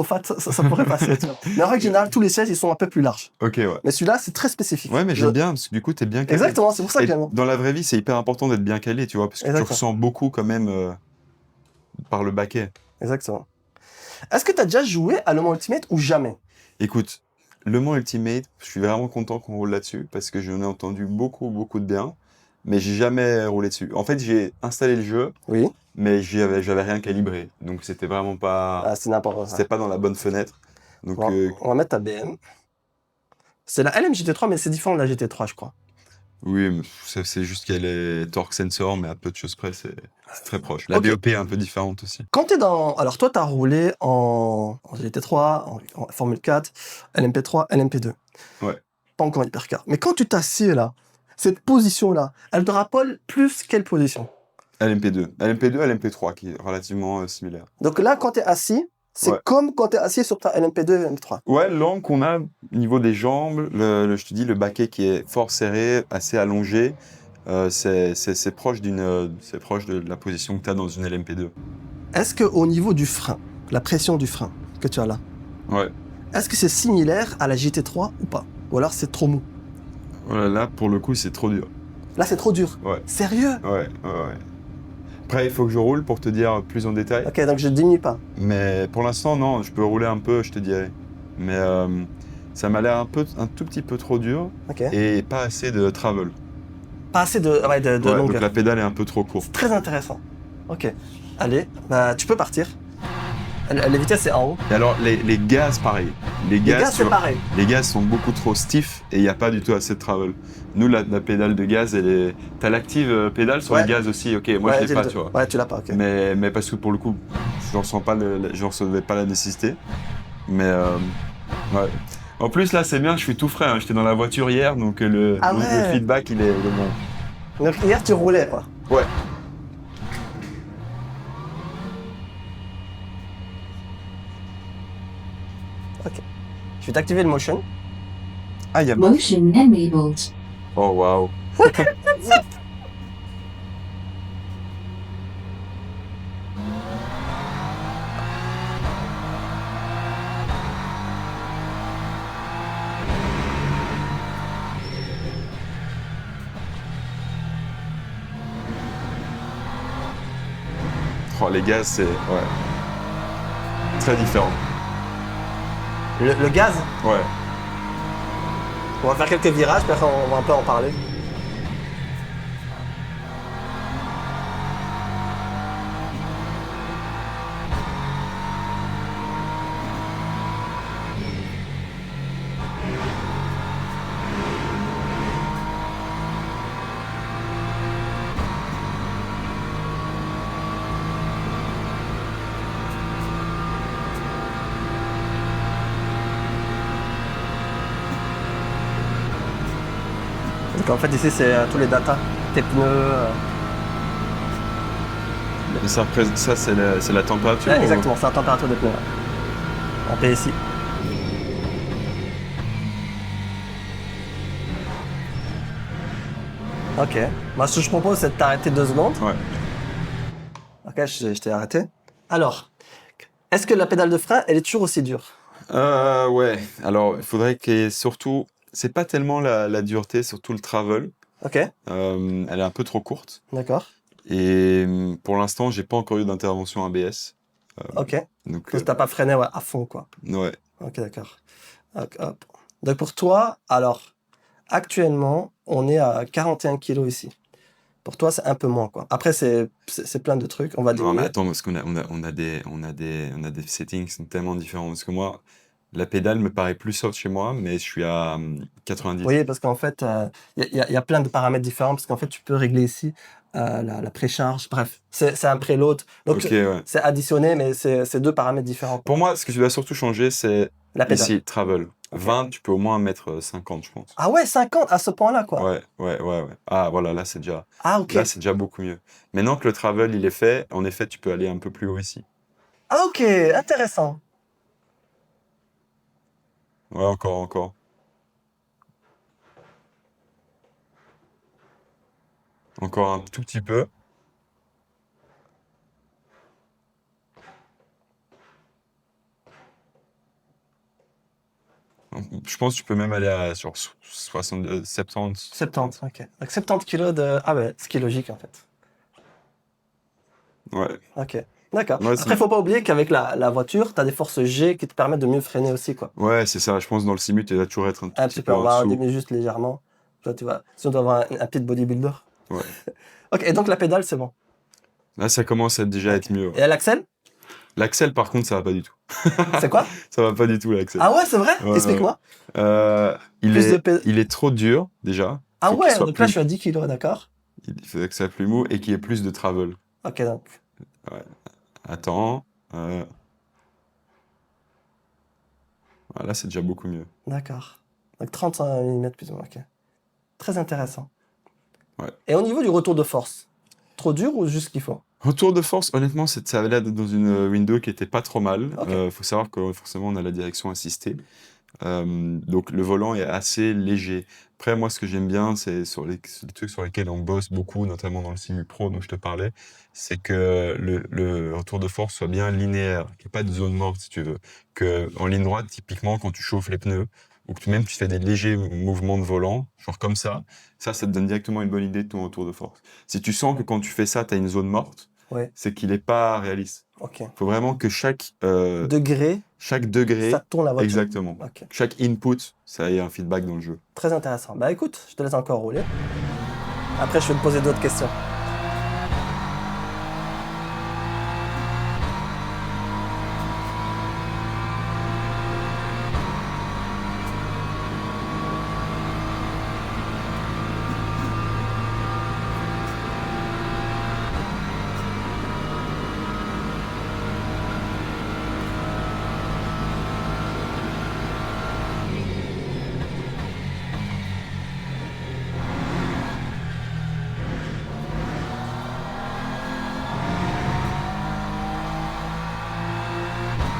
A: fat, ça pourrait passer. Tu vois. Mais en règle générale, tous les sièges, ils sont un peu plus larges.
B: Ok, ouais.
A: Mais celui-là, c'est très spécifique.
B: Ouais, mais j'aime bien, parce que du coup, t'es bien calé.
A: Exactement, c'est pour ça
B: Et
A: que j'aime.
B: dans la vraie vie, c'est hyper important d'être bien calé, tu vois, parce que tu
A: Exactement.
B: ressens beaucoup quand même par le baquet.
A: Exactement. Est-ce que tu as déjà joué à Le Mans Ultimate ou jamais?
B: Écoute, Le Mans Ultimate, je suis vraiment content qu'on roule là-dessus, parce que j'en ai entendu beaucoup de bien, mais j'ai jamais roulé dessus. En fait, j'ai installé le jeu,
A: Oui.
B: mais j'avais rien calibré, donc c'était vraiment pas...
A: Ah, c'est n'importe quoi.
B: C'était pas dans la bonne fenêtre. Donc,
A: Bon, on va mettre ta BM. C'est la LM GT3, mais c'est différent de la GT3, je crois.
B: Oui, mais c'est juste qu'elle est torque sensor, mais à peu de choses près, c'est très proche. La
A: Ok.
B: BOP est un peu différente aussi.
A: Quand t'es dans... Alors toi, t'as roulé en GT3, en Formule 4, LMP3, LMP2.
B: Ouais.
A: Pas encore hypercar. Mais quand tu t'assieds là, cette position-là, elle te rappelle plus quelle position?
B: LMP2, LMP3 qui est relativement similaire.
A: Donc là, quand t'es assis, c'est
B: Ouais.
A: comme quand t'es assis sur ta LMP2 et LMP3.
B: Ouais, l'angle qu'on a au niveau des jambes, je te dis, le baquet qui est fort serré, assez allongé, c'est proche c'est proche de la position que tu as dans une LMP2.
A: Est-ce qu'au niveau du frein, la pression du frein que tu as là,
B: Ouais.
A: est-ce que c'est similaire à la GT3 ou pas? Ou alors c'est trop mou?
B: Voilà, là, pour le coup, c'est trop dur.
A: Là, c'est trop dur.
B: Ouais.
A: Sérieux?
B: Ouais. Après, il faut que je roule pour te dire plus en détail.
A: Ok, donc je diminue pas.
B: Mais pour l'instant, non, je peux rouler un peu, je te dirais. Mais ça m'a l'air un tout petit peu trop dur
A: Ok.
B: et pas assez de travel.
A: Pas assez de
B: Ouais, donc
A: longueur.
B: la pédale est un peu trop courte.
A: C'est très intéressant. Ok. Allez, bah tu peux partir. La vitesse est en haut.
B: Et alors, les gaz, pareil.
A: Les gaz, c'est pareil.
B: Les gaz sont beaucoup trop stiffs et il n'y a pas du tout assez de travel. Nous, la pédale de gaz, elle est... T'as l'active pédale sur
A: Ouais.
B: les gaz aussi, ok. Moi,
A: Ouais,
B: je l'ai
A: j'ai
B: pas,
A: le-
B: tu vois.
A: Ouais, tu l'as pas, ok.
B: Mais parce que pour le coup, j'en recevais pas la nécessité. Mais ouais. En plus, là, c'est bien, je suis tout frais. J'étais dans la voiture hier, donc
A: Ah
B: le
A: ouais.
B: feedback, il est bon.
A: Donc hier, tu roulais, quoi.
B: Ouais.
A: Je vais t'activer le motion.
B: Ah, il y a...
D: Motion enabled.
B: Oh, waouh. Oh, les gaz, c'est... Ouais. Très différent.
A: Le gaz,
B: Ouais.
A: on va faire quelques virages, puis après on va un peu en parler. Donc en fait ici c'est tous les data, tes pneus.
B: Et ça c'est la température
A: Ouais,
B: ou-
A: exactement, c'est la température des pneus. Ouais. En PSI. Ok. Moi ce que je propose c'est de t'arrêter 2 secondes.
B: Ouais.
A: Ok, je t'ai arrêté. Alors, est-ce que la pédale de frein elle est toujours aussi dure?
B: Ouais. Alors, il faudrait qu'il y ait surtout... C'est pas tellement la dureté, surtout le travel.
A: Ok,
B: Elle est un peu trop courte.
A: d'accord.
B: Et pour l'instant, j'ai pas encore eu d'intervention ABS.
A: Ok.
B: Donc,
A: Donc t'as pas freiné ouais, à fond quoi.
B: ouais.
A: Ok, d'accord. Hop, hop. Donc pour toi, alors, actuellement, on est à 41 kilos ici. Pour toi, c'est un peu moins, quoi. Après, c'est plein de trucs. On va
B: Non, mais
A: diminuer.
B: attends, parce on a des settings qui sont tellement différents. Parce que moi, la pédale me paraît plus soft chez moi, mais je suis à 90.
A: Oui, parce qu'en fait, y a plein de paramètres différents. Parce qu'en fait, tu peux régler ici la précharge. Bref, c'est un préload. Donc,
B: Ok, ouais.
A: c'est additionné, mais c'est 2 paramètres différents.
B: Pour moi, ce que tu dois surtout changer, c'est
A: La pédale.
B: ici, travel.
A: Ok.
B: 20, tu peux au moins mettre 50, je pense.
A: Ah ouais, 50 à ce point-là, quoi.
B: Ouais. Ah, voilà, là, c'est déjà...
A: Ah, ok.
B: Là, c'est déjà beaucoup mieux. Maintenant que le travel, il est fait, en effet, tu peux aller un peu plus haut ici.
A: Ah, ok, intéressant.
B: Ouais, encore. Encore un tout petit peu. Je pense que tu peux même aller à sur 70.
A: 70, ok. Donc 70 kilos de... Ah ouais, ce qui est logique, en fait.
B: Ouais.
A: Ok, d'accord.
B: Ouais,
A: Après, faut pas oublier qu'avec la voiture, tu as des forces G qui te permettent de mieux freiner aussi, quoi.
B: Ouais, c'est ça. Je pense que dans le simu, tu vas toujours être un tout
A: Un
B: petit
A: petit
B: peu
A: peu, on
B: en
A: va
B: dessous.
A: diminuer juste légèrement. Toi, tu vois, sinon, tu vas avoir un petit bodybuilder.
B: Ouais.
A: Ok, et donc la pédale, c'est bon.
B: Là, ça commence à déjà être mieux.
A: Et l'axel,
B: L'axel, par contre, ça va pas du tout.
A: c'est quoi?
B: Ça va pas du tout, l'axel.
A: Ah ouais, c'est vrai?
B: Ouais,
A: Explique-moi.
B: il
A: Plus de
B: est trop dur, déjà.
A: Ah
B: Faut qu'il
A: ouais,
B: soit
A: donc là,
B: plus-
A: je suis à 10 kilos, d'accord.
B: Il faudrait que ça soit plus mou et qu'il y ait plus de travel.
A: Ok, donc,
B: Attends. Là, c'est déjà beaucoup mieux.
A: d'accord. Donc 30 mm plus ou moins, ok. Très intéressant.
B: Ouais.
A: Et au niveau du retour de force, trop dur ou juste ce qu'il faut?
B: Retour de force, honnêtement, ça avait l'air d'être dans une window qui était pas trop mal.
A: Ok.
B: Faut savoir que forcément, on a la direction assistée. Donc le volant est assez léger. Après, moi, ce que j'aime bien, c'est sur les trucs sur lesquels on bosse beaucoup, notamment dans le Simu Pro dont je te parlais, c'est que le retour de force soit bien linéaire, qu'il n'y ait pas de zone morte, si tu veux. Que en ligne droite, typiquement, quand tu chauffes les pneus, ou que même tu fais des légers mouvements de volant, genre comme ça te donne directement une bonne idée de ton retour de force. Si tu sens que quand tu fais ça, tu as une zone morte,
A: Ouais,
B: c'est qu'il n'est pas réaliste.
A: ok.
B: Il faut vraiment que chaque
A: Degré,
B: degré,
A: ça tourne la voiture.
B: exactement.
A: Ok.
B: Chaque input, ça ait un feedback dans le jeu.
A: Très intéressant. Bah écoute, je te laisse encore rouler. Après, je vais te poser d'autres questions.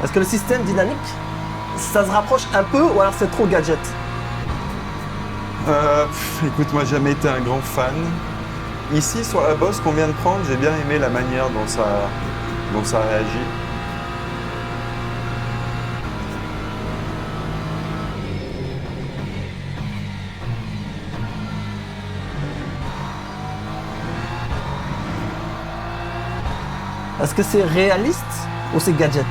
A: Est-ce que le système dynamique, ça se rapproche un peu ou alors c'est trop gadget?
B: Écoute, moi, j'ai jamais été un grand fan. Ici, sur la bosse qu'on vient de prendre, j'ai bien aimé la manière dont ça réagit.
A: Est-ce que c'est réaliste ou c'est gadget?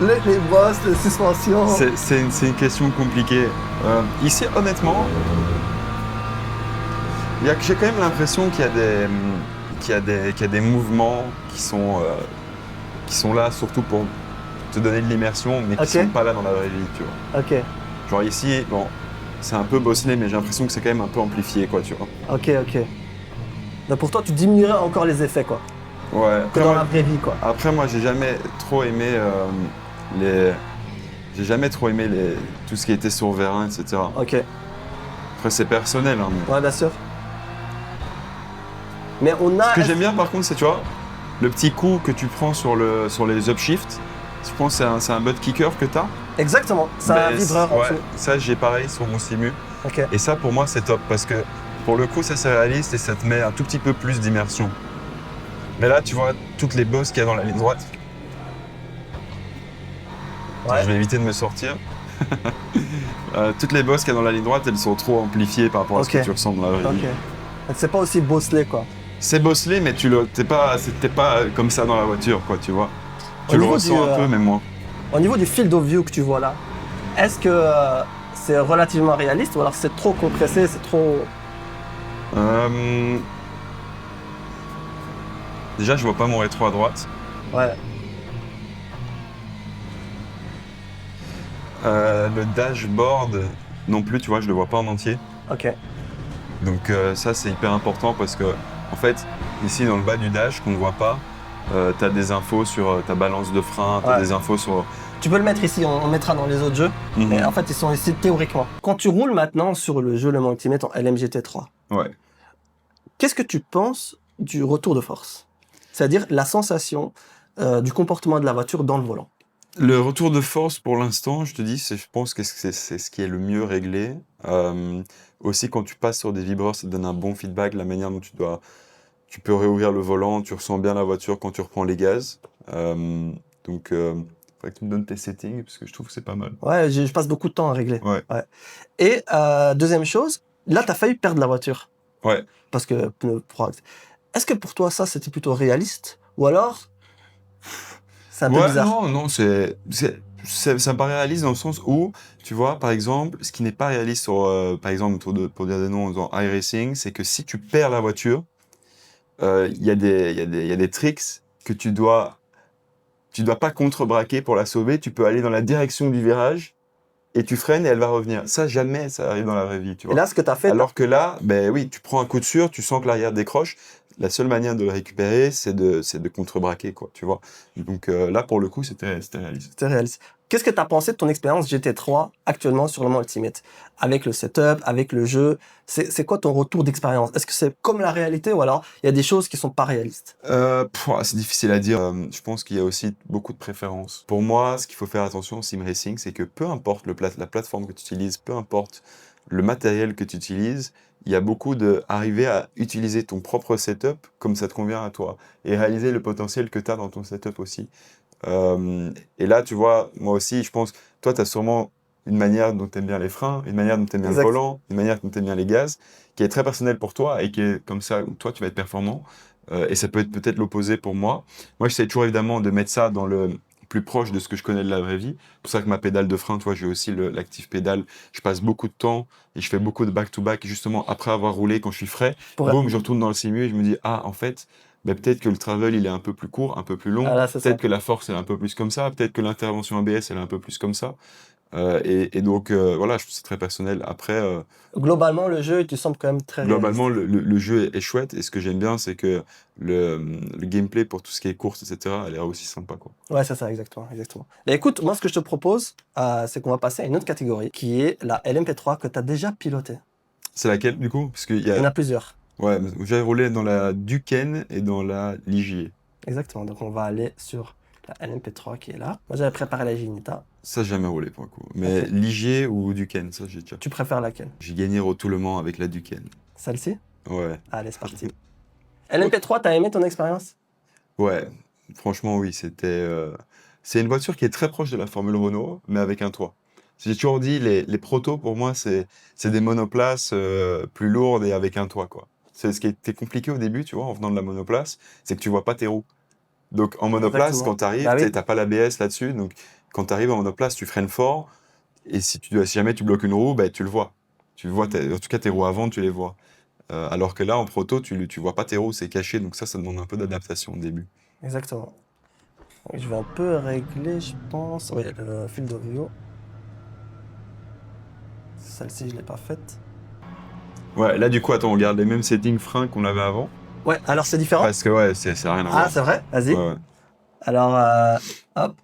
A: les bosses, les suspensions.
B: C'est une question compliquée. Ici, honnêtement, j'ai quand même l'impression qu'il y a des mouvements qui sont là surtout pour te donner de l'immersion, mais qui
A: Ok.
B: sont pas là dans la vraie vie, tu vois.
A: Ok,
B: Genre ici, bon, c'est un peu bosselé, mais j'ai l'impression que c'est quand même un peu amplifié, quoi, tu vois.
A: ok. Donc pour toi, tu diminuerais encore les effets, quoi.
B: Ouais.
A: Que dans la vraie vie, quoi.
B: Après, moi, j'ai jamais trop aimé tout ce qui était sur vérin, etc.
A: Ok.
B: Après, c'est personnel, hein, mais...
A: Ouais, bien sûr. Mais on a.
B: Ce que j'aime bien, par contre, c'est, tu vois, le petit coup que tu prends sur les upshifts. Je pense que c'est un butt kicker que t'as.
A: Exactement. C'est un vibreur en
B: ouais,
A: dessous.
B: ça, j'ai pareil sur mon Simu.
A: Ok.
B: Et ça, pour moi, c'est top parce que pour le coup, ça c'est réaliste et ça te met un tout petit peu plus d'immersion. Mais là, tu vois, toutes les bosses qu'il y a dans la ligne droite.
A: Ouais.
B: Je vais éviter de me sortir. Toutes les bosses qu'il y a dans la ligne droite, elles sont trop amplifiées par rapport à ce
A: Ok.
B: que tu ressens dans la vraie vie.
A: Ok. Donc c'est pas aussi bosselé, quoi.
B: C'est bosselé, mais t'es pas comme ça dans la voiture, quoi, tu vois. Tu
A: Au
B: le
A: niveau
B: ressens
A: du,
B: un peu, mais moins.
A: Au niveau du field of view que tu vois là, est-ce que c'est relativement réaliste ou alors c'est trop compressé, c'est trop.
B: Déjà, je vois pas mon rétro à droite.
A: Ouais.
B: Le dashboard non plus, tu vois, je le vois pas en entier.
A: Ok.
B: Donc ça, c'est hyper important parce que, en fait, ici dans le bas du dash qu'on ne voit pas, tu as des infos sur ta balance de frein, tu as
A: Ouais.
B: des infos sur...
A: Tu peux le mettre ici, on mettra dans les autres jeux.
B: Mhm.
A: Mais en fait, ils sont ici théoriquement. Quand tu roules maintenant sur le jeu Le Mans Ultimate en LMGT3,
B: Ouais.
A: qu'est-ce que tu penses du retour de force? C'est-à-dire la sensation du comportement de la voiture dans le volant.
B: Le retour de force, pour l'instant, je te dis, je pense que c'est ce qui est le mieux réglé. Aussi, quand tu passes sur des vibreurs, ça te donne un bon feedback, la manière dont tu peux réouvrir le volant, tu ressens bien la voiture quand tu reprends les gaz. Donc, faudrait que tu me donnes tes settings, parce que je trouve que c'est pas mal.
A: Ouais, je passe beaucoup de temps à régler.
B: Ouais.
A: Et deuxième chose, là, tu as failli perdre la voiture.
B: Ouais.
A: Parce que pneu pro. Est-ce que pour toi, ça, c'était plutôt réaliste? Ou alors, c'est un peu bizarre?
B: Non, ça me paraît réaliste dans le sens où, tu vois, par exemple, ce qui n'est pas réaliste sur, par exemple, pour dire des noms dans iRacing, c'est que si tu perds la voiture, il y a des tricks que tu dois pas contre-braquer pour la sauver. Tu peux aller dans la direction du virage et tu freines et elle va revenir. Ça, jamais ça arrive dans la vraie vie, tu
A: Et
B: vois.
A: là, ce que tu as fait,
B: Alors que là, ben oui, tu prends un coup de sûr, tu sens que l'arrière décroche. La seule manière de le récupérer, c'est de contre-braquer, quoi, tu vois. Donc là, pour le coup, c'était réaliste.
A: c'était réaliste. Qu'est-ce que tu as pensé de ton expérience GT3 actuellement sur le Mans Ultimate? Avec le setup, avec le jeu, c'est quoi ton retour d'expérience? Est-ce que c'est comme la réalité ou alors il y a des choses qui sont pas réalistes?
B: C'est difficile à dire. Je pense qu'il y a aussi beaucoup de préférences. Pour moi, ce qu'il faut faire attention au sim racing, c'est que peu importe la plateforme que tu utilises, peu importe le matériel que tu utilises, il y a beaucoup de arriver à utiliser ton propre setup comme ça te convient à toi et réaliser le potentiel que tu as dans ton setup aussi. Et là, tu vois, moi aussi, je pense, toi, tu as sûrement une manière dont tu aimes bien les freins, une manière dont tu aimes bien le
A: Exact.
B: volant, une manière dont tu aimes bien les gaz, qui est très personnelle pour toi et qui est comme ça, où toi, tu vas être performant. Et ça peut être peut-être l'opposé pour moi. Moi, j'essaie toujours évidemment de mettre ça dans le plus proche de ce que je connais de la vraie vie. C'est pour ça que ma pédale de frein, toi, j'ai aussi l'active pédale. Je passe beaucoup de temps et je fais beaucoup de back-to-back, justement, après avoir roulé, quand je suis frais.
A: Pour-
B: Boum, je retourne dans le simu et je me dis, ah, en fait, ben, peut-être que le travel, il est un peu plus court, un peu plus long.
A: Ah là, c'est ça.
B: Peut-être que la force, elle est un peu plus comme ça. Peut-être que l'intervention ABS, elle est un peu plus comme ça. Et donc, voilà, je trouve que c'est très personnel. Après,
A: Globalement, le jeu, tu sembles quand même très
B: globalement,
A: réaliste.
B: le jeu est chouette. Et ce que j'aime bien, c'est que le gameplay pour tout ce qui est course, etc., elle est aussi sympa, quoi.
A: Ouais, c'est ça, exactement, exactement. Et écoute, moi, ce que je te propose, c'est qu'on va passer à une autre catégorie, qui est la LMP3 que tu as déjà pilotée.
B: C'est laquelle, du coup? Parce qu'il y
A: Il y en
B: a...
A: a plusieurs.
B: Ouais, j'ai roulé dans la Duquesne et dans la Ligier.
A: Exactement. Donc, on va aller sur la LMP3 qui est là. Moi, j'avais préparé la Ginita.
B: Ça, j'ai jamais roulé, pour le coup. Mais
A: Ok.
B: Ligier ou Duquesne, ça, j'ai déjà.
A: Tu préfères laquelle?
B: J'ai gagné Rotoule-Mans avec la Duquesne.
A: Celle-ci?
B: Ouais.
A: Allez, c'est parti. LMP3, t'as aimé ton expérience?
B: Ouais, franchement, oui, c'est une voiture qui est très proche de la Formule Renault, mais avec un toit. J'ai toujours dit, les protos, pour moi, c'est des monoplaces plus lourdes et avec un toit, quoi. C'est ce qui était compliqué au début, tu vois, en venant de la monoplace, c'est que tu vois pas tes roues. Donc, en monoplace,
A: Exactement.
B: quand tu arrives,
A: Bah oui.
B: t'as pas l'ABS là-dessus, donc quand tu arrives en monoplace, tu freines fort, et si jamais tu bloques une roue, bah, tu le vois. Tu vois, en tout cas, tes roues avant, tu les vois. Alors que là, en proto, tu vois pas tes roues, c'est caché, donc ça demande un peu d'adaptation au début.
A: Exactement. Je vais un peu régler, je pense. Oui, le field of view. Celle-ci, je l'ai pas faite.
B: Ouais, là, du coup, attends, on garde les mêmes settings freins qu'on avait avant.
A: Ouais, alors c'est différent?
B: Parce que, ouais, ça n'a rien à voir.
A: Ah, c'est vrai? Vas-y.
B: Ouais, ouais.
A: Alors, hop.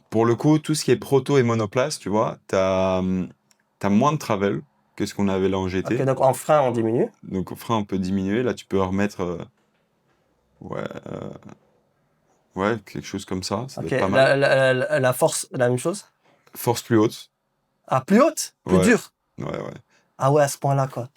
B: Pour le coup, tout ce qui est proto et monoplace, tu vois, t'as moins de travel que ce qu'on avait là en GT.
A: Ok, donc en frein, on diminue.
B: Donc, au frein, on peut diminuer. Là, tu peux remettre... ouais, quelque chose comme ça. Ça
A: Ok,
B: doit être pas mal.
A: la force, la même chose.
B: Force plus haute.
A: Ah, plus haute? Plus
B: Ouais.
A: dure?
B: Ouais, ouais.
A: Ah ouais, à ce point-là, quoi.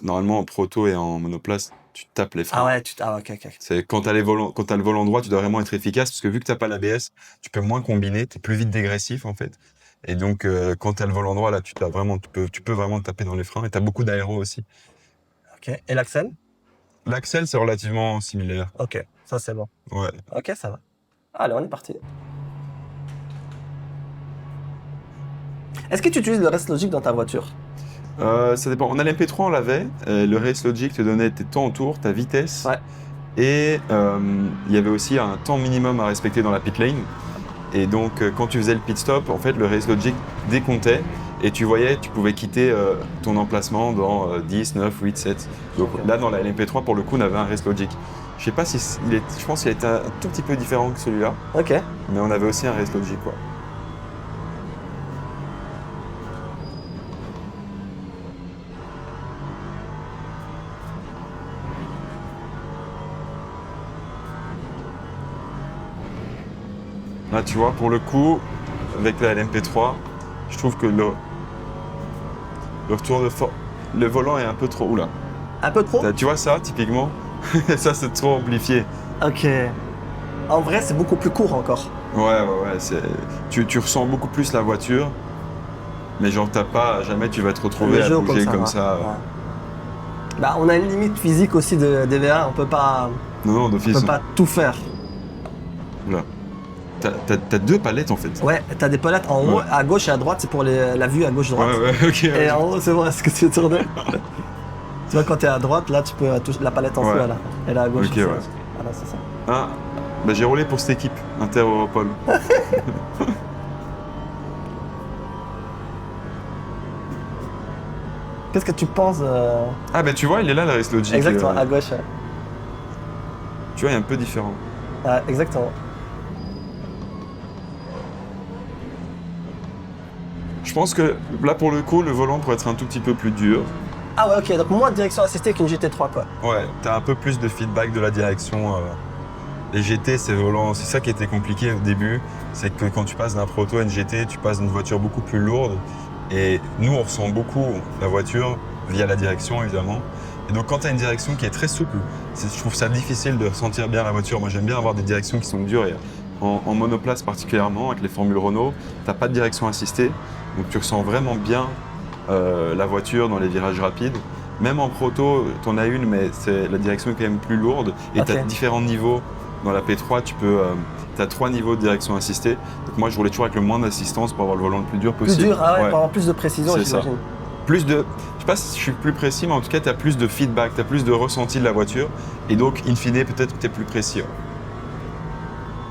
B: Normalement, en proto et en monoplace, tu tapes les freins.
A: Ah ouais, ah, ok, ok.
B: C'est quand t'as le volant droit, tu dois vraiment être efficace parce que vu que t'as pas l'ABS, tu peux moins combiner, t'es plus vite dégressif en fait. Et donc quand t'as le volant droit là, tu peux vraiment taper dans les freins et t'as beaucoup d'aéro aussi.
A: Ok, et l'axel?
B: L'axel c'est relativement similaire.
A: Ok, ça c'est bon.
B: Ouais.
A: Ok, ça va. Allez, on est parti. Est-ce que tu utilises le Race Logic dans ta voiture?
B: Ça dépend. On a l'MP3, on l'avait. Le Race Logic te donnait tes temps en tour, ta vitesse.
A: Ouais.
B: Et il y avait aussi un temps minimum à respecter dans la pit lane. Et donc, quand tu faisais le pit stop, en fait, le Race Logic décomptait et tu voyais, tu pouvais quitter ton emplacement dans 10, 9, 8, 7. Donc
A: Ok.
B: là, dans la LMP3, pour le coup, on avait un Race Logic. Je sais pas si je pense qu'il était un tout petit peu différent que celui-là,
A: Ok.
B: mais on avait aussi un Race Logic, quoi. Là, tu vois, pour le coup, avec la LMP3, je trouve que le retour de force, le volant est un peu trop... Oula.
A: Un peu trop?
B: Tu vois ça, typiquement? Ça, c'est trop amplifié.
A: Ok. En vrai, c'est beaucoup plus court encore.
B: Ouais. Tu ressens beaucoup plus la voiture, mais genre, jamais tu vas te retrouver
A: Le
B: à
A: jeu
B: bouger comme
A: ouais.
B: ça.
A: Ouais. Bah, on a une limite physique aussi de DVA, on peut pas
B: d'office.
A: tout faire.
B: Oula. T'as deux palettes, en fait.
A: Ouais, t'as des palettes en haut,
B: Ouais.
A: à gauche et à droite, c'est pour la vue à gauche-droite.
B: Ouais, ok.
A: Et en haut, c'est bon, est-ce que tu veux tourner? Tu vois, quand t'es à droite, là, tu peux toucher la palette en dessous,
B: Ouais.
A: là. Et là, à gauche,
B: Ok,
A: c'est
B: ouais.
A: Voilà, c'est ça.
B: Ah, bah j'ai roulé pour cette équipe, Inter-Europol.
A: Qu'est-ce que tu penses
B: Ah bah tu vois, il est là le Race Logic.
A: exactement à gauche?
B: Tu vois, il est un peu différent.
A: Ah, exactement.
B: Je pense que là pour le coup, le volant pourrait être un tout petit peu plus dur.
A: Ah ouais, ok, donc moins de direction assistée qu'une GT3 quoi.
B: Ouais, t'as un peu plus de feedback de la direction. Les GT, c'est ça qui était compliqué au début, c'est que quand tu passes d'un proto à une GT, tu passes d'une voiture beaucoup plus lourde. Et nous, on ressent beaucoup la voiture via la direction, évidemment. Et donc, quand tu as une direction qui est très souple, je trouve ça difficile de ressentir bien la voiture. Moi, j'aime bien avoir des directions qui sont dures. Et en monoplace particulièrement, avec les formules Renault, t'as pas de direction assistée. Donc, tu ressens vraiment bien la voiture dans les virages rapides. Même en proto, t'en as une, mais la direction est quand même plus lourde. Et tu as différents niveaux. Dans la P3, tu as 3 niveaux de direction assistée. Donc moi, je roulais toujours avec le moins d'assistance pour avoir le volant le plus dur possible.
A: Plus dur, ah ouais, pour avoir plus de précision,
B: c'est ça.
A: j'imagine.
B: Plus de, je sais pas si je suis plus précis, mais en tout cas, tu as plus de feedback, tu as plus de ressenti de la voiture. Et donc, in fine, peut-être que tu es plus précis. Ouais.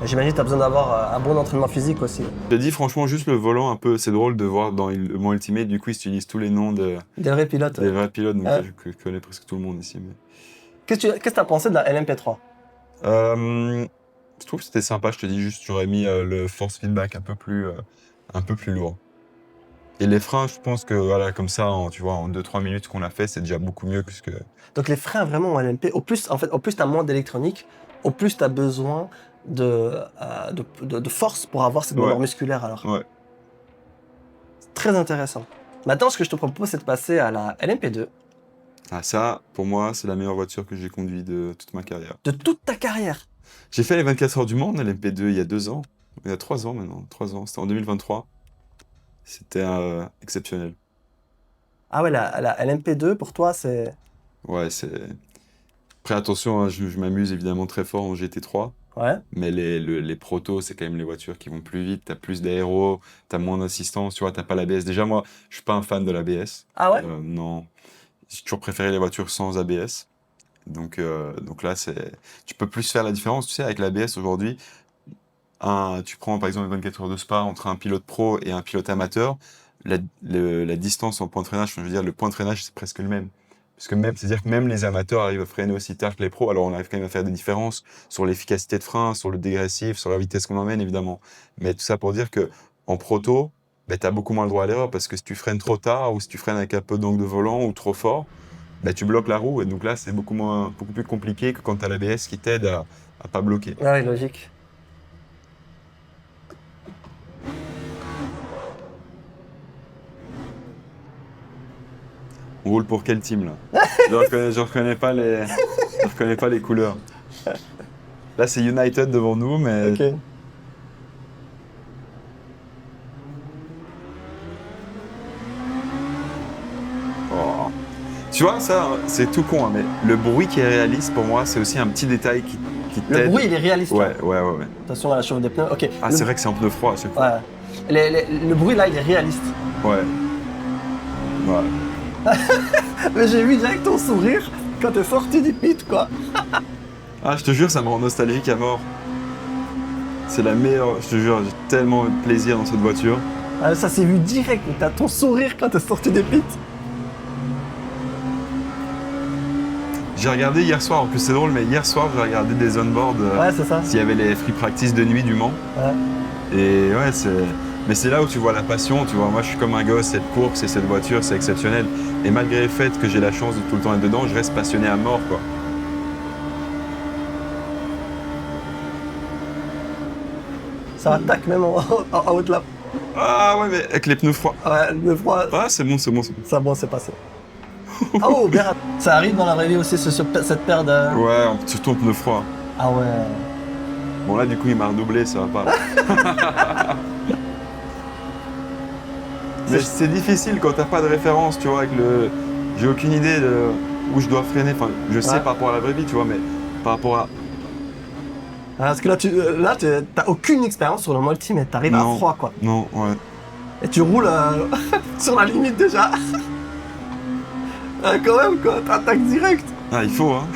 A: J'imagine que tu as besoin d'avoir un bon entraînement physique aussi.
B: J'ai dit franchement, juste le volant, un peu, c'est drôle de voir dans mon Ultimate, du coup, ils utilisent tous les noms
A: des vrais pilotes.
B: Des vrais pilotes, donc je connais presque tout le monde ici. Mais...
A: Qu'est-ce que tu as pensé de la LMP3 ?
B: Je trouve que c'était sympa, je te dis juste, j'aurais mis le force feedback un peu plus lourd. Et les freins, je pense que voilà, comme ça, tu vois, en 2-3 minutes qu'on a fait, c'est déjà beaucoup mieux que ce que...
A: Donc les freins vraiment en LMP, au plus tu as moins d'électronique, au plus tu as besoin de force pour avoir cette valeur musculaire alors.
B: Ouais.
A: C'est très intéressant. Maintenant, ce que je te propose, c'est de passer à la LMP2.
B: Ah ça, pour moi, c'est la meilleure voiture que j'ai conduite de toute ma carrière.
A: De toute ta carrière ?
B: J'ai fait les 24 heures du Mans, LMP2, il y a 2 ans. Il y a 3 ans maintenant, 3 ans, c'était en 2023. C'était exceptionnel.
A: Ah ouais, la LMP2, pour toi, c'est...
B: Ouais, c'est... Après, attention, hein, je m'amuse évidemment très fort en GT3.
A: Ouais.
B: Mais les protos, c'est quand même les voitures qui vont plus vite. T'as plus d'aéro, t'as moins d'assistance, tu vois, t'as pas l'ABS. Déjà, moi, je suis pas un fan de l'ABS.
A: Ah ouais ?
B: Non. J'ai toujours préféré les voitures sans ABS. Donc là, tu peux plus faire la différence. Tu sais, avec l'ABS aujourd'hui, tu prends par exemple les 24 heures de Spa entre un pilote pro et un pilote amateur, la distance en point de freinage, je veux dire, le point de freinage, c'est presque le même. Parce que c'est-à-dire que même les amateurs arrivent à freiner aussi tard que les pros. Alors on arrive quand même à faire des différences sur l'efficacité de frein, sur le dégressif, sur la vitesse qu'on emmène, évidemment. Mais tout ça pour dire que en proto, tu as beaucoup moins le droit à l'erreur parce que si tu freines trop tard ou si tu freines avec un peu d'angle de volant ou trop fort, tu bloques la roue. Et donc là, c'est beaucoup plus compliqué que quand tu as l'ABS qui t'aide à pas bloquer.
A: Ah oui, logique.
B: On roule pour quel team là? Je reconnais pas les couleurs. Là c'est United devant nous, mais.
A: Ok.
B: Oh. Tu vois, ça, c'est tout con, hein, mais le bruit qui est réaliste pour moi, c'est aussi un petit détail qui t'aide.
A: Le bruit, il est réaliste.
B: Ouais.
A: Attention à la chauffe des pneus. Ok.
B: Ah, c'est vrai que c'est un pneu froid à chaque fois.
A: Ouais. Le bruit là, il est réaliste.
B: Ouais.
A: Mais j'ai vu direct ton sourire quand t'es sorti du pit, quoi.
B: Ah, je te jure, ça me rend nostalgique à mort. C'est la meilleure, je te jure, j'ai tellement de plaisir dans cette voiture.
A: Ah, ça s'est vu direct, t'as ton sourire quand t'es sorti des pits.
B: J'ai regardé hier soir, en plus c'est drôle, mais hier soir j'ai regardé des on-board.
A: Ouais, c'est ça.
B: S'il y avait les free practice de nuit du Mans.
A: Ouais.
B: Et ouais, mais c'est là où tu vois la passion, tu vois. Moi je suis comme un gosse, cette course et cette voiture, c'est exceptionnel. Et malgré le fait que j'ai la chance de tout le temps être dedans, je reste passionné à mort, quoi.
A: Ça attaque même en haute lap.
B: Ah ouais, mais avec les pneus froids.
A: Ouais, le froid.
B: Ah, c'est bon.
A: Ça, bon, c'est passé. Oh, bien. Ça arrive dans la vraie vie aussi, cette paire de...
B: Ouais, surtout en pneus froids.
A: Ah ouais.
B: Bon là, du coup, il m'a redoublé, ça va pas. Mais c'est difficile quand t'as pas de référence, tu vois, j'ai aucune idée de où je dois freiner. Enfin, je sais par rapport à la vraie vie, tu vois, mais par rapport à...
A: Parce que là, t'as aucune expérience sur le multi, mais t'arrives à froid, quoi.
B: Non, ouais.
A: Et tu roules sur la limite déjà. Quand même, quoi, t'attaques direct.
B: Ah, il faut, hein.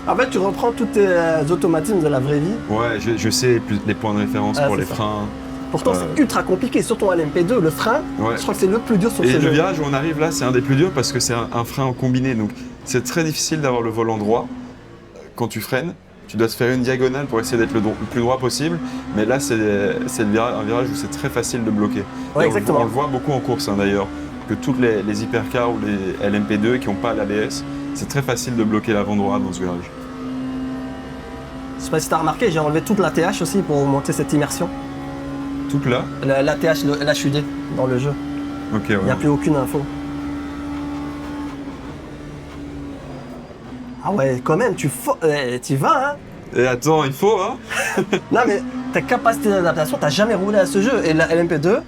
A: En fait, tu reprends tous tes automatismes de la vraie vie.
B: Ouais, je sais les points de référence pour les freins.
A: Pourtant, c'est ultra compliqué, surtout en LMP2, le frein,
B: Ouais.
A: je crois que c'est le plus dur sur
B: Et
A: ce
B: le
A: jeu.
B: virage où on arrive là, c'est un des plus durs parce que c'est un frein en combiné. Donc c'est très difficile d'avoir le volant droit quand tu freines. Tu dois te faire une diagonale pour essayer d'être le plus droit possible. Mais là, c'est un virage où c'est très facile de bloquer.
A: Ouais,
B: Et
A: exactement.
B: on le voit beaucoup en course hein, d'ailleurs, que toutes les hypercars ou les LMP2 qui n'ont pas l'ABS, c'est très facile de bloquer l'avant droit dans ce virage.
A: Je sais pas si t'as remarqué, j'ai enlevé toute la TH aussi pour monter cette immersion.
B: Toute là.
A: La TH, l'HUD dans le jeu.
B: Ok,
A: Il n'y
B: ouais.
A: a plus aucune info. Ah ouais, quand même, tu vas, hein.
B: Et attends, il faut, hein.
A: Non mais ta capacité d'adaptation, t'as jamais roulé à ce jeu. Et la LMP2,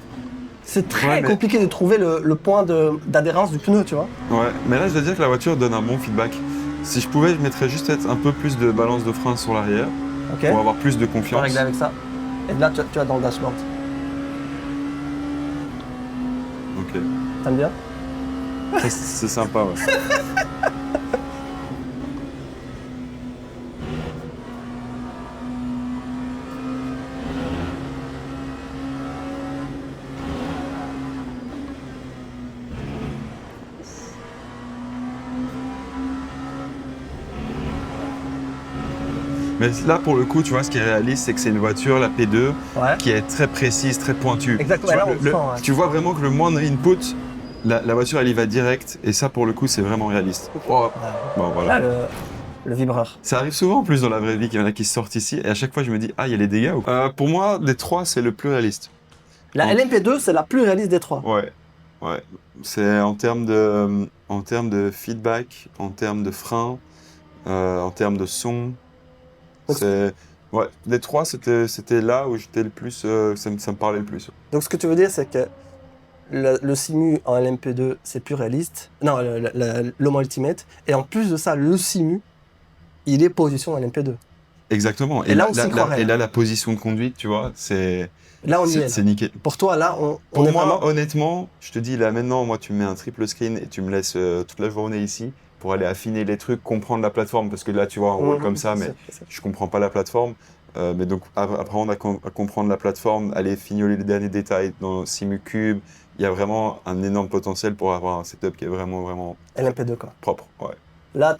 A: c'est très
B: Ouais, mais-
A: compliqué de trouver le point d'adhérence du pneu, tu vois.
B: Ouais, mais là, je dois dire que la voiture donne un bon feedback. Si je pouvais, je mettrais juste peut-être un peu plus de balance de frein sur l'arrière
A: Ok.
B: pour avoir plus de
A: On va
B: confiance.
A: régler avec ça. Et là, tu as dans le dashboard.
B: Ok.
A: T'aimes bien?
B: C'est sympa, ouais. Mais là, pour le coup, tu vois, ce qui est réaliste, c'est que c'est une voiture, la P2,
A: Ouais.
B: qui est très précise, très pointue.
A: Exactement,
B: Tu
A: là,
B: vois,
A: on le sent, ouais.
B: tu vois vraiment que le moindre input, la voiture, elle y va direct. Et ça, pour le coup, c'est vraiment réaliste. Oh, bon, voilà.
A: Là, le vibreur.
B: Ça arrive souvent en plus dans la vraie vie qu'il y en a qui sortent ici. Et à chaque fois, je me dis, ah, il y a les dégâts ou quoi. Pour moi, des trois, c'est le plus réaliste.
A: La
B: Donc-
A: LMP2, c'est la plus réaliste des trois.
B: Ouais, ouais. C'est en termes de feedback, en termes de frein, en termes de son.
A: Donc-
B: C'est ouais, les trois, c'était là où j'étais le plus, ça me parlait le plus.
A: Donc ce que tu veux dire, c'est que le Simu en LMP2, c'est plus réaliste. Non, le Mans Ultimate. Et en plus de ça, le Simu, il est position en LMP2.
B: Exactement.
A: Et là, on s'y croirait.
B: Et là, la position de conduite, tu vois, c'est
A: Là, on y est.
B: c'est
A: Là.
B: nickel.
A: Pour toi, là, on
B: Pour
A: est
B: moi,
A: vraiment...
B: honnêtement, je te dis là maintenant, moi, tu me mets un triple screen et tu me laisses toute la journée ici pour aller affiner les trucs, comprendre la plateforme, parce que là, tu vois, on roule comme ça, mais je comprends pas la plateforme. Mais donc, apprendre à comprendre la plateforme, aller fignoler les derniers détails dans SimuCube, il y a vraiment un énorme potentiel pour avoir un setup qui est vraiment, vraiment
A: LMP2, quoi.
B: propre. Ouais.
A: Là,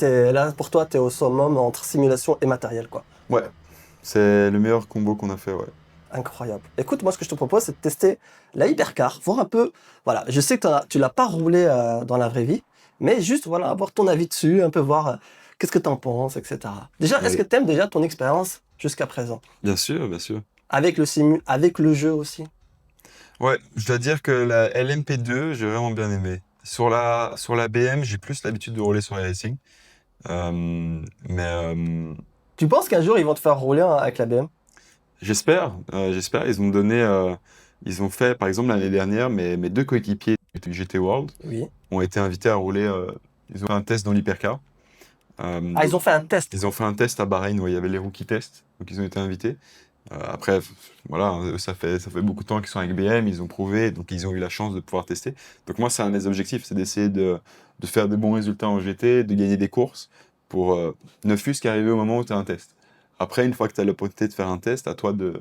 A: pour toi, tu es au summum entre simulation et matériel, quoi.
B: Ouais, c'est le meilleur combo qu'on a fait, ouais.
A: Incroyable. Écoute, moi, ce que je te propose, c'est de tester la hypercar, voir un peu... Voilà, je sais que tu l'as pas roulé dans la vraie vie, mais juste, voilà, avoir ton avis dessus, un peu voir qu'est-ce que tu en penses, etc. Déjà, est-ce que tu aimes déjà ton expérience jusqu'à présent?
B: Bien sûr, bien sûr.
A: Avec le simu, avec le jeu aussi.
B: Ouais, je dois dire que la LMP2, j'ai vraiment bien aimé. Sur la BM, j'ai plus l'habitude de rouler sur les racing. Mais
A: Tu penses qu'un jour, ils vont te faire rouler avec la BM?
B: j'espère. Ils ont fait, par exemple, l'année dernière, mes deux coéquipiers du GT World
A: Oui.
B: ont été invités à rouler. Ils ont fait un test dans l'hypercar.
A: Ah, ils ont fait un test.
B: Ils ont fait un test à Bahreïn où il y avait les rookie tests, donc ils ont été invités. Après, voilà, ça fait beaucoup de temps qu'ils sont avec BM, ils ont prouvé, donc ils ont eu la chance de pouvoir tester. Donc moi, c'est un des objectifs, c'est d'essayer de faire de bons résultats en GT, de gagner des courses, pour ne fût-ce qu'arriver au moment où tu as un test. Après, une fois que tu as l'opportunité de faire un test, à toi de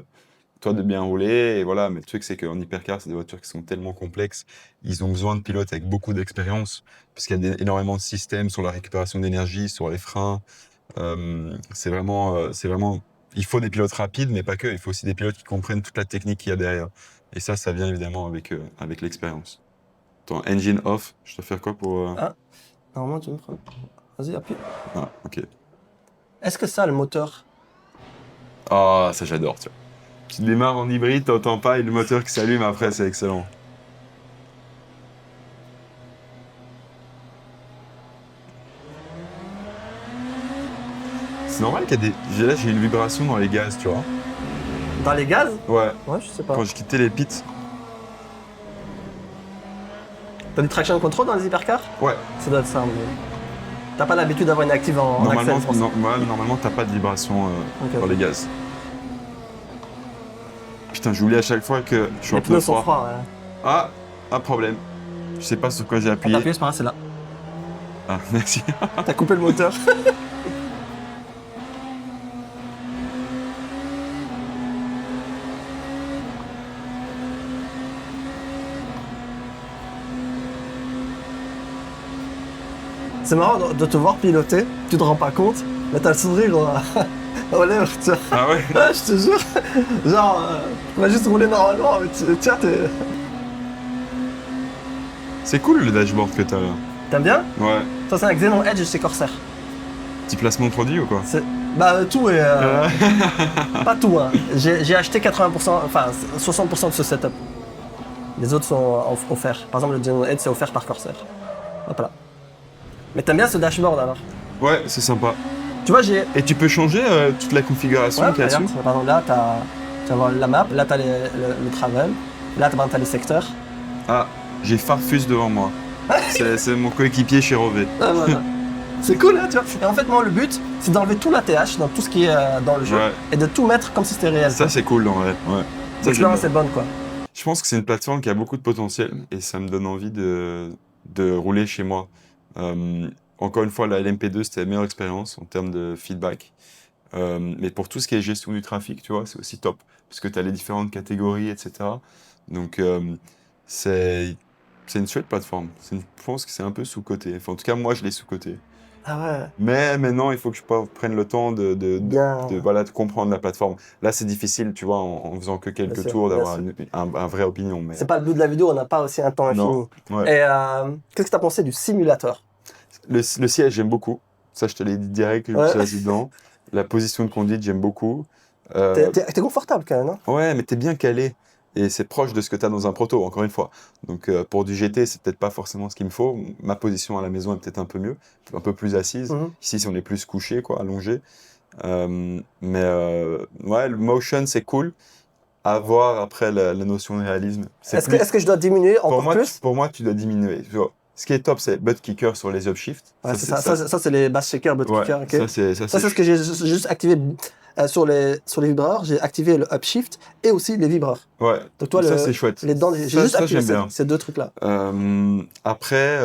B: bien rouler, et voilà. Mais le truc, c'est qu'en hypercar, c'est des voitures qui sont tellement complexes, ils ont besoin de pilotes avec beaucoup d'expérience, parce qu'il y a énormément de systèmes sur la récupération d'énergie, sur les freins. C'est vraiment, il faut des pilotes rapides, mais pas que. Il faut aussi des pilotes qui comprennent toute la technique qu'il y a derrière. Et ça vient évidemment avec l'expérience. Attends, engine off, je dois faire quoi pour...
A: Normalement, tu me prends. Vas-y, appuie.
B: Ah, ok.
A: Est-ce que ça, le moteur...
B: Ah, ça j'adore, tu vois. Tu démarres en hybride, t'entends pas, et le moteur qui s'allume après, c'est excellent. C'est normal qu'il y a des... Là, j'ai une vibration dans les gaz, tu vois.
A: Dans les gaz?
B: Ouais,
A: Ouais, je sais pas.
B: quand je quittais les pits.
A: T'as du traction control dans les hypercars?
B: Ouais.
A: Ça doit être ça, mais... T'as pas l'habitude d'avoir une active en
B: Normalement,
A: accès, je pense.
B: normalement, t'as pas de vibration
A: Ok.
B: dans les gaz. Putain, j'oublie à chaque fois que je suis
A: Les
B: un peu
A: pneus sont
B: froid.
A: froids, ouais.
B: Ah, un problème. Je sais pas sur quoi j'ai
A: T'as
B: appuyé.
A: appuyé, c'est pas grave, c'est là.
B: Ah, merci.
A: T'as coupé le moteur. C'est marrant de te voir piloter, tu te rends pas compte, mais t'as le sourire aux lèvres, tu vois.
B: Ah ouais?
A: Ouais, je te jure. Genre, on va juste rouler normalement, mais tiens,
B: C'est cool le dashboard que t'as là.
A: t'aimes bien?
B: Ouais.
A: Ça, c'est un Xenon Edge chez Corsair.
B: Petit placement de produit ou quoi?
A: Bah, tout est. Pas tout, hein. J'ai acheté 80%, enfin 60% de ce setup. Les autres sont offerts. Par exemple, le Xenon Edge, c'est offert par Corsair. Hop là. Mais t'aimes bien ce dashboard alors?
B: Ouais, c'est sympa.
A: Tu vois, j'ai.
B: Et tu peux changer toute la configuration
A: Ouais,
B: qu'il y a
A: regarde,
B: dessus?
A: par exemple, là, tu vas voir la map, là, t'as le travel, là, t'as les secteurs.
B: Ah, j'ai Farfus devant moi. C'est mon coéquipier chez Rové.
A: Ah, voilà. C'est cool, hein, tu vois. Et en fait, moi, le but, c'est d'enlever tout l'ATH dans tout ce qui est dans le jeu
B: Ouais.
A: et de tout mettre comme si c'était réel.
B: Ça, c'est cool en vrai. Ouais. Ça,
A: L'expérience est bonne, quoi.
B: Je pense que c'est une plateforme qui a beaucoup de potentiel et ça me donne envie de rouler chez moi. Encore une fois, la LMP2, c'était la meilleure expérience en termes de feedback. Mais pour tout ce qui est gestion du trafic, tu vois, c'est aussi top. Parce que tu as les différentes catégories, etc. Donc, c'est une chouette plateforme. Je pense que c'est un peu sous-coté. Enfin, en tout cas, moi, je l'ai sous-coté.
A: Ah ouais.
B: Mais maintenant, il faut que je prenne le temps
A: Bien.
B: voilà, de comprendre la plateforme. Là, c'est difficile, tu vois, en faisant que quelques
A: Bien sûr,
B: tours,
A: bien
B: d'avoir
A: sûr.
B: un vrai opinion. Mais
A: C'est pas le but de la vidéo, on n'a pas aussi un temps infini.
B: non. Ouais.
A: Et qu'est-ce que t'as pensé du simulateur?
B: Le siège, j'aime beaucoup. Ça, je te l'ai dit direct que je me suis assis dedans. La position de conduite, j'aime beaucoup.
A: T'es confortable quand même, non?
B: Ouais, mais t'es bien calé. Et c'est proche de ce que t'as dans un proto, encore une fois. Donc, pour du GT, c'est peut-être pas forcément ce qu'il me faut. Ma position à la maison est peut-être un peu mieux, un peu plus assise. Ici, si on est plus couché, quoi, allongé. Ouais, le motion, c'est cool. À voir après la notion de réalisme.
A: Est-ce que je dois diminuer encore plus?
B: Pour moi, tu dois diminuer. Tu vois, ce qui est top, c'est butt kicker sur les upshifts.
A: Ouais, ça, c'est les bass shakers, butt
B: Ouais,
A: kicker, ok.
B: ça, c'est
A: Ce que j'ai juste activé sur les vibreurs. J'ai activé le upshift et aussi les vibreurs.
B: Ouais,
A: Donc toi,
B: ça c'est chouette.
A: les dents, j'ai juste activé
B: j'aime bien.
A: ces deux trucs-là.
B: Après,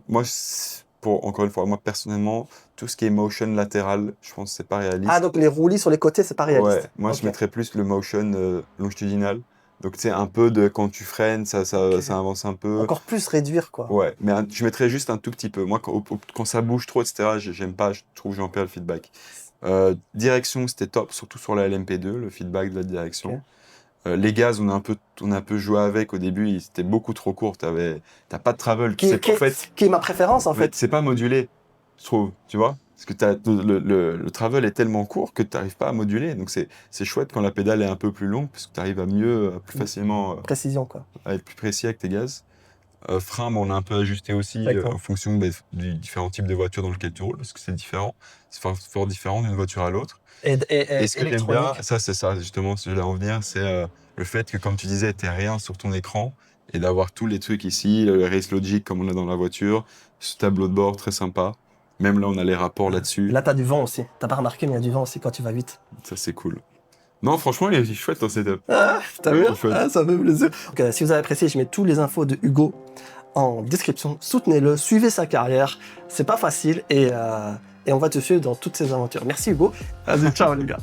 B: moi, encore une fois, moi personnellement, tout ce qui est motion latéral, je pense que c'est pas réaliste.
A: Ah, donc les roulis sur les côtés, c'est pas réaliste.
B: Ouais, moi je mettrais plus le motion longitudinal. Donc c'est un peu de quand tu freines, ça avance un peu.
A: Encore plus réduire, quoi.
B: Ouais, mais je mettrais juste un tout petit peu. Moi, quand ça bouge trop, etc., j'aime pas, je trouve que j'en perds le feedback. Direction, c'était top, surtout sur la LMP2, le feedback de la direction.
A: Okay.
B: Les gaz, on a un peu joué avec au début, c'était beaucoup trop court, t'as pas de travel.
A: Qui est ma préférence, en fait.
B: C'est pas modulé, je trouve, tu vois. Parce que le travel est tellement court que tu n'arrives pas à moduler. Donc c'est chouette quand la pédale est un peu plus longue, parce que tu arrives à plus facilement
A: précision, quoi.
B: À être plus précis avec tes gaz. Frein, on a un peu ajusté aussi en fonction des différents types de voitures dans lesquelles tu roules, parce que c'est différent. C'est fort différent d'une voiture à l'autre.
A: Et
B: ce que j'aime bien, c'est ça, justement, ce que je voulais en venir, c'est le fait que, comme tu disais, tu n'as rien sur ton écran et d'avoir tous les trucs ici, le Race Logic comme on a dans la voiture, ce tableau de bord très sympa. Même là, on a les rapports là-dessus.
A: Là, t'as du vent aussi. T'as pas remarqué, mais il y a du vent aussi quand tu vas vite.
B: Ça, c'est cool. Non, franchement, il est chouette ton setup.
A: Ah, t'as vu? Ah, ça me fait plaisir. Donc, si vous avez apprécié, je mets tous les infos de Hugo en description. Soutenez-le, suivez sa carrière. C'est pas facile et on va te suivre dans toutes ses aventures. Merci Hugo. Vas-y, ciao les gars.